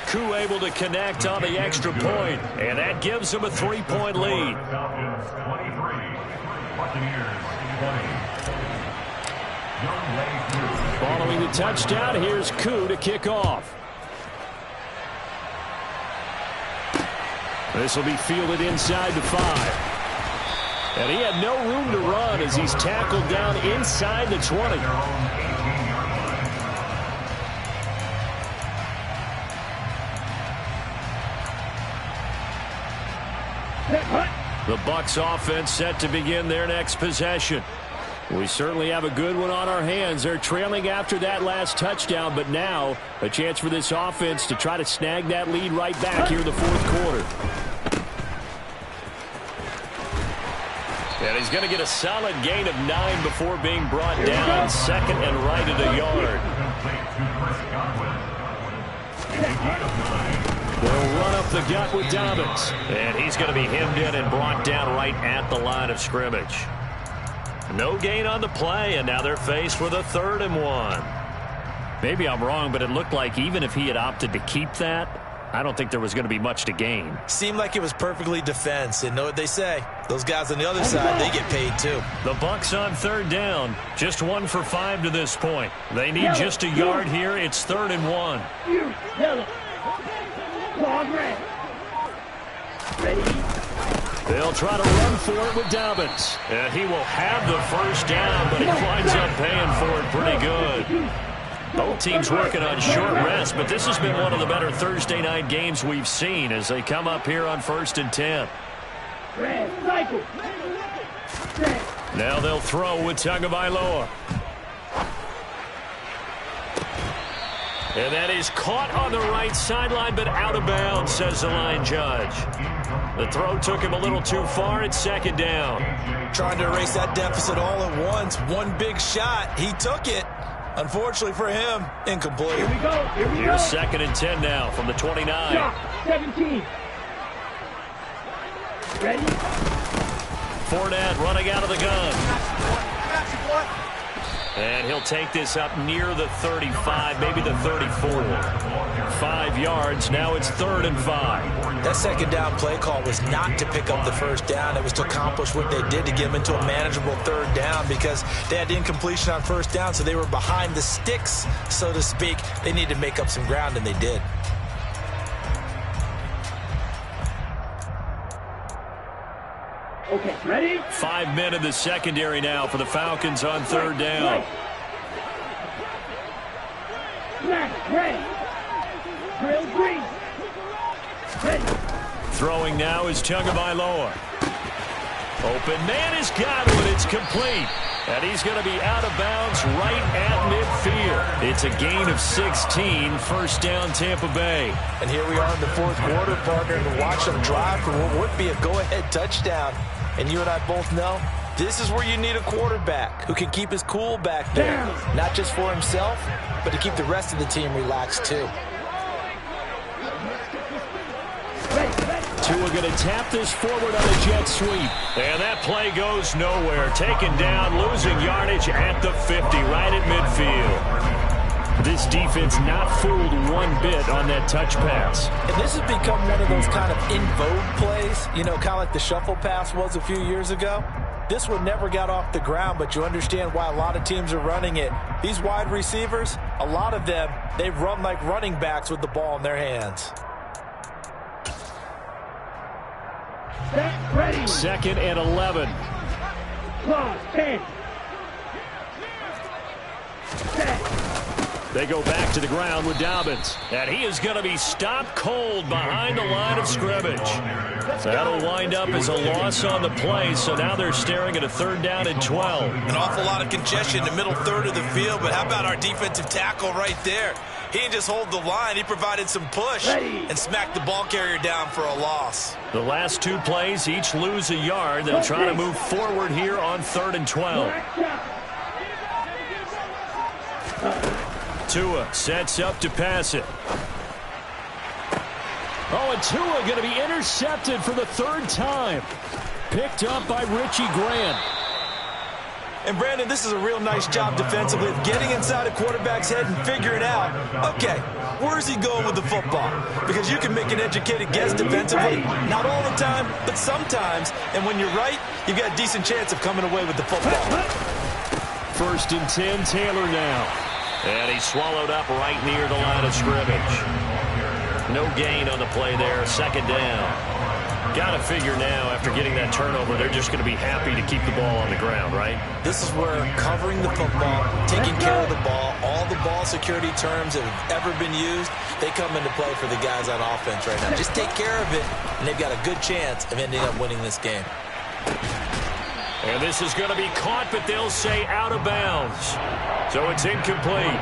Speaker 1: Koo able to connect on the extra point, and that gives them a 3-point lead.
Speaker 5: Falcons 23, Buccaneers 20. Young Way through.
Speaker 1: Following the touchdown, here's Koo to kick off. This will be fielded inside the 5. And he had no room to run as he's tackled down inside the 20. The Bucs offense set to begin their next possession. We certainly have a good one on our hands. They're trailing after that last touchdown, but now a chance for this offense to try to snag that lead right back here in the fourth quarter. And he's going to get a solid gain of 9 before being brought down. Second and right at a yard. They'll run up the gut with Dobbins. And he's going to be hemmed in and brought down right at the line of scrimmage. No gain on the play, and now they're faced with a 3rd and 1. Maybe I'm wrong, but it looked like even if he had opted to keep that, I don't think there was going to be much to gain.
Speaker 3: Seemed like it was perfectly defense. And know what they say? Those guys on the other side, they get paid too.
Speaker 1: The Bucs on 3rd down. Just 1 for 5 to this point. They need just a yard here. It's 3rd and 1. They'll try to run for it with Dobbins. And he will have the first down, but he winds up paying for it pretty good. Both teams working on short rest, but this has been one of the better Thursday night games we've seen as they come up here on 1st and 10. Now they'll throw with Tagovailoa. And that is caught on the right sideline, but out of bounds, says the line judge. The throw took him a little too far. It's 2nd down.
Speaker 3: Trying to erase that deficit all at once. One big shot. He took it. Unfortunately for him, incomplete.
Speaker 2: Here we go.
Speaker 1: Here's 2nd and 10 now from the 29.
Speaker 2: 17. Ready?
Speaker 1: Fournette running out of the gun. And he'll take this up near the 35, maybe the 34. 5 yards. Now it's 3rd and 5.
Speaker 3: That 2nd down play call was not to pick up the 1st down. It was to accomplish what they did to get them into a manageable 3rd down because they had incompletion on 1st down, so they were behind the sticks, so to speak. They needed to make up some ground, and they did.
Speaker 2: Okay, ready?
Speaker 1: 5 men in the secondary now for the Falcons on 3rd down.
Speaker 2: Ready. Drill green. Ready.
Speaker 1: Throwing now is Tagovailoa. Open man has got one. It's complete. And he's going to be out of bounds right at midfield. It's a gain of 16. 1st down, Tampa Bay.
Speaker 3: And here we are in the 4th quarter, partner, to watch them drive for what would be a go-ahead touchdown. And you and I both know this is where you need a quarterback who can keep his cool back there. Not just for himself, but to keep the rest of the team relaxed too.
Speaker 1: Tua going to tap this forward on a jet sweep. And that play goes nowhere. Taken down, losing yardage at the 50, right at midfield. This defense not fooled one bit on that touch pass.
Speaker 3: And this has become one of those kind of in vogue plays, you know, kind of like the shuffle pass was a few years ago. This one never got off the ground, but you understand why a lot of teams are running it. These wide receivers, a lot of them, they run like running backs with the ball in their hands.
Speaker 2: Ready.
Speaker 1: 2nd and 11.
Speaker 2: Clock 10. Set.
Speaker 1: They go back to the ground with Dobbins. And he is going to be stopped cold behind the line of scrimmage. That'll wind up as a loss on the play, so now they're staring at a 3rd down and 12.
Speaker 3: An awful lot of congestion in the middle 3rd of the field, but how about our defensive tackle right there? He didn't just hold the line, he provided some push and smacked the ball carrier down for a loss.
Speaker 1: The last 2 plays each lose a yard. They'll try to move forward here on 3rd and 12. Tua sets up to pass it. Oh, and Tua going to be intercepted for the 3rd time. Picked up by Richie Grant.
Speaker 3: And, Brandon, this is a real nice job defensively of getting inside a quarterback's head and figuring out, okay, where's he going with the football? Because you can make an educated guess defensively, not all the time, but sometimes. And when you're right, you've got a decent chance of coming away with the football.
Speaker 1: 1st and 10, Taylor now. And he's swallowed up right near the line of scrimmage. No gain on the play there. Second down. Got to figure now, after getting that turnover, they're just going to be happy to keep the ball on the ground, right?
Speaker 3: This is where covering the football, taking care of the ball, all the ball security terms that have ever been used, they come into play for the guys on offense right now. Just take care of it, and they've got a good chance of ending up winning this game.
Speaker 1: And this is going to be caught, but they'll say out of bounds. So it's incomplete.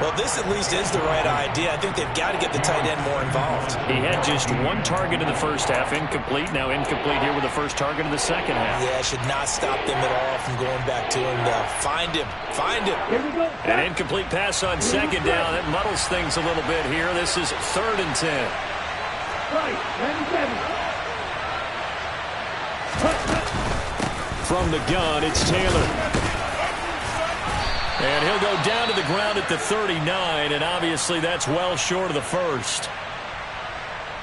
Speaker 3: Well, this at least is the right idea. I think they've got to get the tight end more involved.
Speaker 1: He had just one target in the first half, incomplete. Now incomplete here with the first target in the second half.
Speaker 3: Yeah, it should not stop them at all from going back to him. Find him. Find him.
Speaker 1: An incomplete pass on second down. That muddles things a little bit here. This is 3rd and 10.
Speaker 2: Right, 97.
Speaker 1: From the gun, it's Taylor. And he'll go down to the ground at the 39, and obviously that's well short of the first.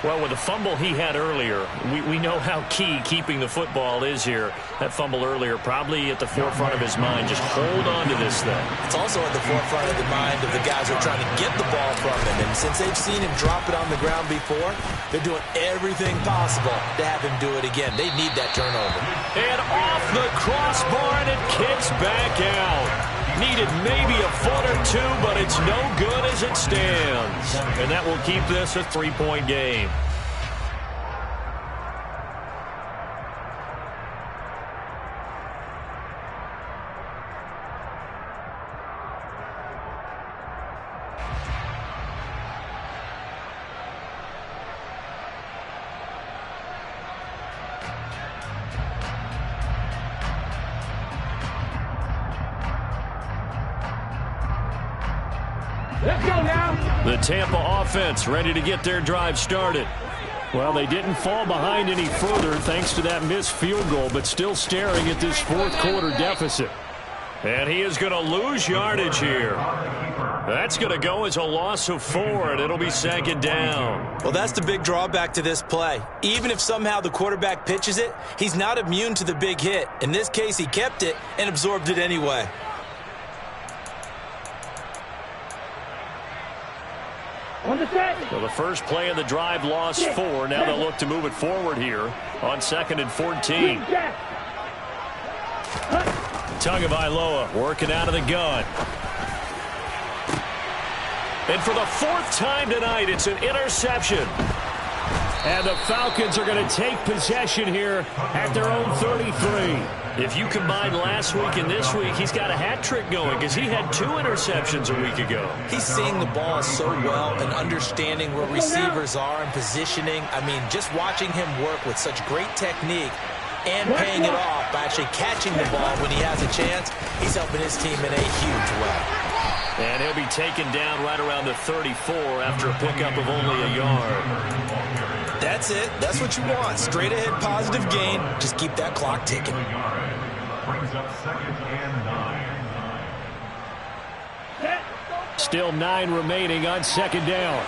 Speaker 1: Well, with the fumble he had earlier, we know how key keeping the football is here. That fumble earlier probably at the forefront of his mind. Just hold on to this thing.
Speaker 3: It's also at the forefront of the mind of the guys who are trying to get the ball from him. And since they've seen him drop it on the ground before, they're doing everything possible to have him do it again. They need that turnover.
Speaker 1: And off the crossbar, and it kicks back out. Needed maybe a foot or two, but it's no good as it stands. And that will keep this a 3-point game.
Speaker 2: Let's go now.
Speaker 1: The Tampa offense ready to get their drive started. Well, they didn't fall behind any further thanks to that missed field goal, but still staring at this fourth quarter deficit. And he is going to lose yardage here. That's going to go as a loss of 4, and it'll be 2nd down.
Speaker 3: Well, that's the big drawback to this play. Even if somehow the quarterback pitches it, he's not immune to the big hit. In this case, he kept it and absorbed it anyway.
Speaker 2: On the set.
Speaker 1: Well, the first play of the drive lost 4. Now they'll look to move it forward here on 2nd and 14. Tagovailoa working out of the gun. And for the 4th time tonight, it's an interception. And the Falcons are going to take possession here at their own 33. If you combine last week and this week, he's got a hat trick going because he had 2 interceptions a week ago.
Speaker 3: He's seeing the ball so well and understanding where receivers are and positioning. I mean, just watching him work with such great technique and paying it off by actually catching the ball when he has a chance, he's helping his team in a huge way.
Speaker 1: And he'll be taken down right around the 34 after a pickup of only a yard.
Speaker 3: That's it. That's what you want. Straight ahead positive gain. Just keep that clock ticking.
Speaker 5: Brings up 2nd and 9.
Speaker 1: Still 9 remaining on 2nd down.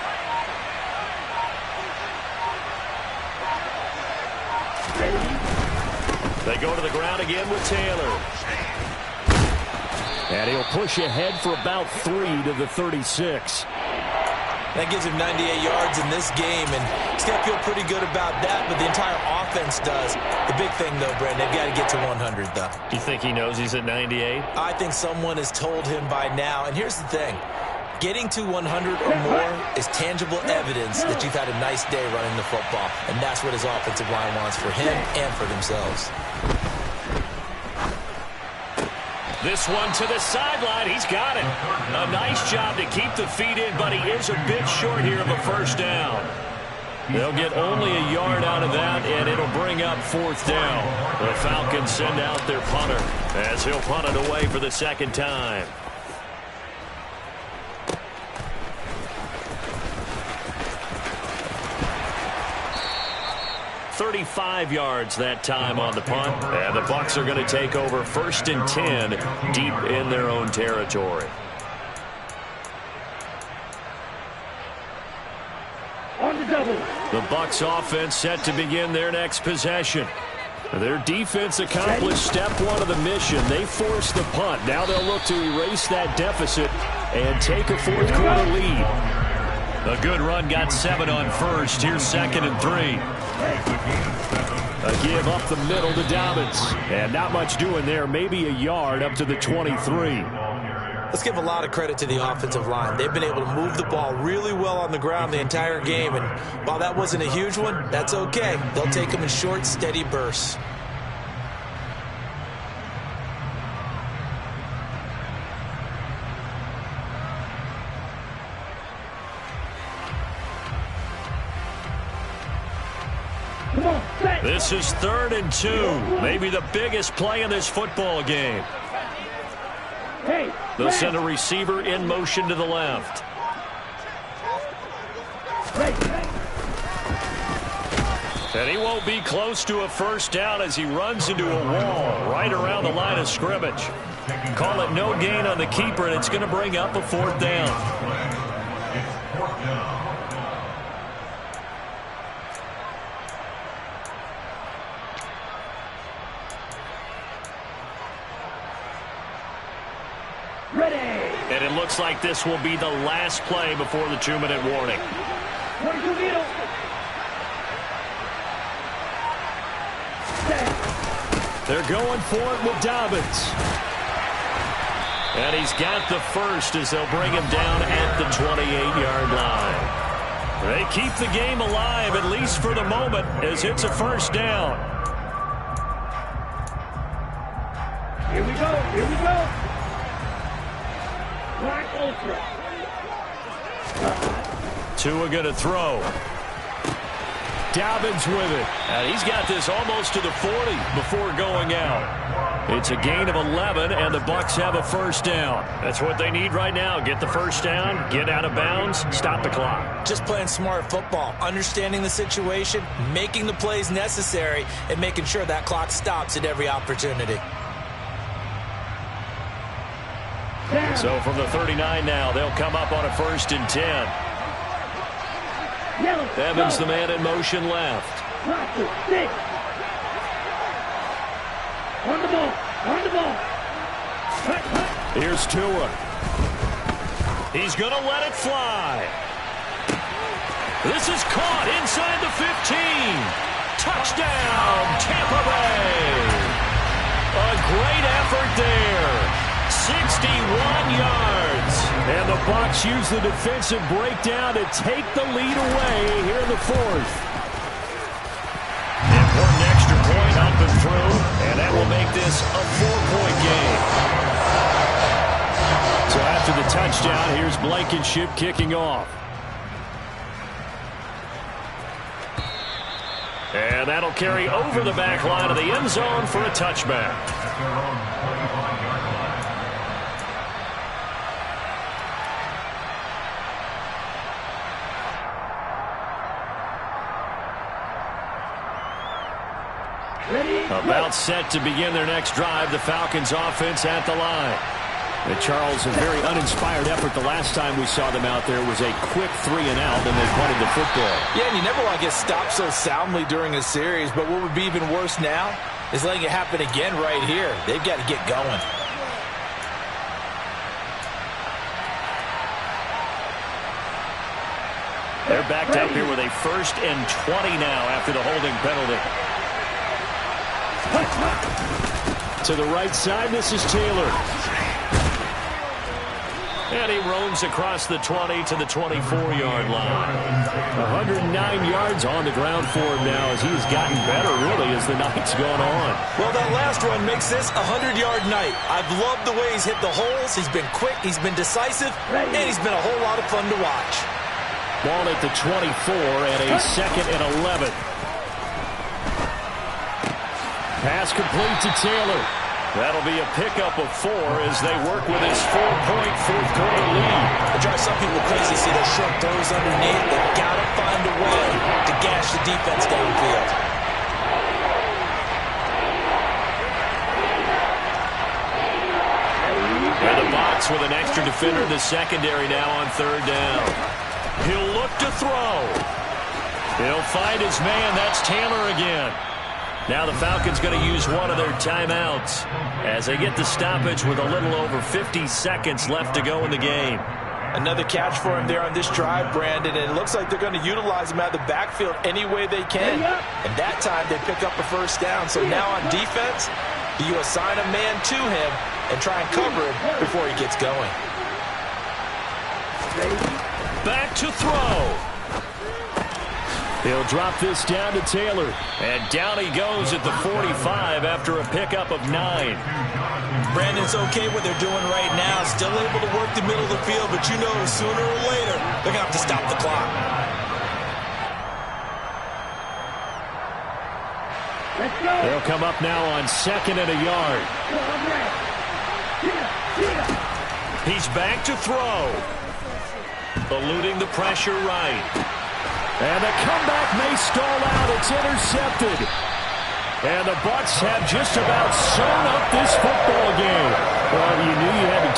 Speaker 1: They go to the ground again with Taylor. And he'll push ahead for about 3 to the 36.
Speaker 3: That gives him 98 yards in this game, and he's got to feel pretty good about that, but the entire offense does. The big thing, though, Brandon, they've got to get to 100, though.
Speaker 1: Do you think he knows he's at 98?
Speaker 3: I think someone has told him by now, and here's the thing. Getting to 100 or more is tangible evidence that you've had a nice day running the football, and that's what his offensive line wants for him and for themselves.
Speaker 1: This one to the sideline. He's got it. A nice job to keep the feet in, but he is a bit short here of a 1st down. They'll get only a yard out of that, and it'll bring up 4th down. The Falcons send out their punter as he'll punt it away for the 2nd time. .35 yards that time on the punt. And the Bucs are going to take over 1st and 10 deep in their own territory.
Speaker 2: On the double.
Speaker 1: The Bucs offense set to begin their next possession. Their defense accomplished step 1 of the mission. They forced the punt. Now they'll look to erase that deficit and take a fourth quarter lead. A good run got 7 on first. Here's 2nd and 3. A give up the middle to Dobbins. And not much doing there. Maybe a yard up to the 23.
Speaker 3: Let's give a lot of credit to the offensive line. They've been able to move the ball really well on the ground the entire game. And while that wasn't a huge one, that's okay. They'll take them in short, steady bursts.
Speaker 1: This is 3rd and 2. Maybe the biggest play in this football game. They'll send a receiver in motion to the left. And he won't be close to a first down as he runs into a wall right around the line of scrimmage. Call it no gain on the keeper, and it's going to bring up a 4th down. And it looks like this will be the last play before the 2-minute warning. They're going for it with Dobbins. And he's got the first as they'll bring him down at the 28-yard line. They keep the game alive, at least for the moment, as it's a first down.
Speaker 2: Here we go. Here we go.
Speaker 1: Tua going to throw. Dobbins with it. And he's got this almost to the 40 before going out. It's a gain of 11, and the Bucs have a first down. That's what they need right now. Get the first down, get out of bounds, stop the clock.
Speaker 3: Just playing smart football, understanding the situation, making the plays necessary, and making sure that clock stops at every opportunity.
Speaker 1: So from the 39 now, they'll come up on a 1st and 10. Evans, the man in motion left.
Speaker 2: On the ball. On the ball.
Speaker 1: Here's Tua. He's going to let it fly. This is caught inside the 15. Touchdown, Tampa Bay. A great effort there. 61 yards. And the Bucs use the defensive breakdown to take the lead away here in the 4th. Important extra point up and through, and that will make this a 4-point game. So after the touchdown, here's Blankenship kicking off. And that'll carry over the back line of the end zone for a touchback. About set to begin their next drive, the Falcons offense at the line. And Charles, a very uninspired effort the last time we saw them out there was a quick 3-and-out, and they punted the football.
Speaker 4: Yeah, and you never want to get stopped so soundly during a series, but what would be even worse now is letting it happen again right here. They've got to get going.
Speaker 1: They're backed up here with a 1st and 20 now after the holding penalty. To the right side, this is Taylor. And he roams across the 20 to the 24-yard line. 109 yards on the ground for him now as he's gotten better, really, as the night's gone on.
Speaker 3: Well, that last run makes this a 100-yard night. I've loved the way he's hit the holes. He's been quick, he's been decisive, and he's been a whole lot of fun to watch.
Speaker 1: Ball at the 24 and a 2nd and 11. Pass complete to Taylor. That'll be a pickup of 4 as they work with his 4-point fourth quarter lead.
Speaker 3: It drives some people crazy to see those short throws underneath. They've got to find a way to gash the defense downfield.
Speaker 1: And the Bucs with an extra defender in the secondary now on 3rd down. He'll look to throw. He'll find his man. That's Taylor again. Now the Falcons going to use one of their timeouts as they get the stoppage with a little over 50 seconds left to go in the game.
Speaker 4: Another catch for him there on this drive, Brandon, and it looks like they're going to utilize him out of the backfield any way they can. And that time they pick up a first down. So now on defense, you assign a man to him and try and cover him before he gets going.
Speaker 1: Back to throw. He'll drop this down to Taylor. And down he goes at the 45 after a pickup of 9.
Speaker 3: Brandon's okay what they're doing right now. Still able to work the middle of the field, but you know sooner or later they're going to have to stop the clock.
Speaker 2: Let's go.
Speaker 1: They'll come up now on 2nd and a yard. He's back to throw. Eluding the pressure right. And the comeback may stall out. It's intercepted. And the Bucs have just about sewn up this football game. Well, you knew you had to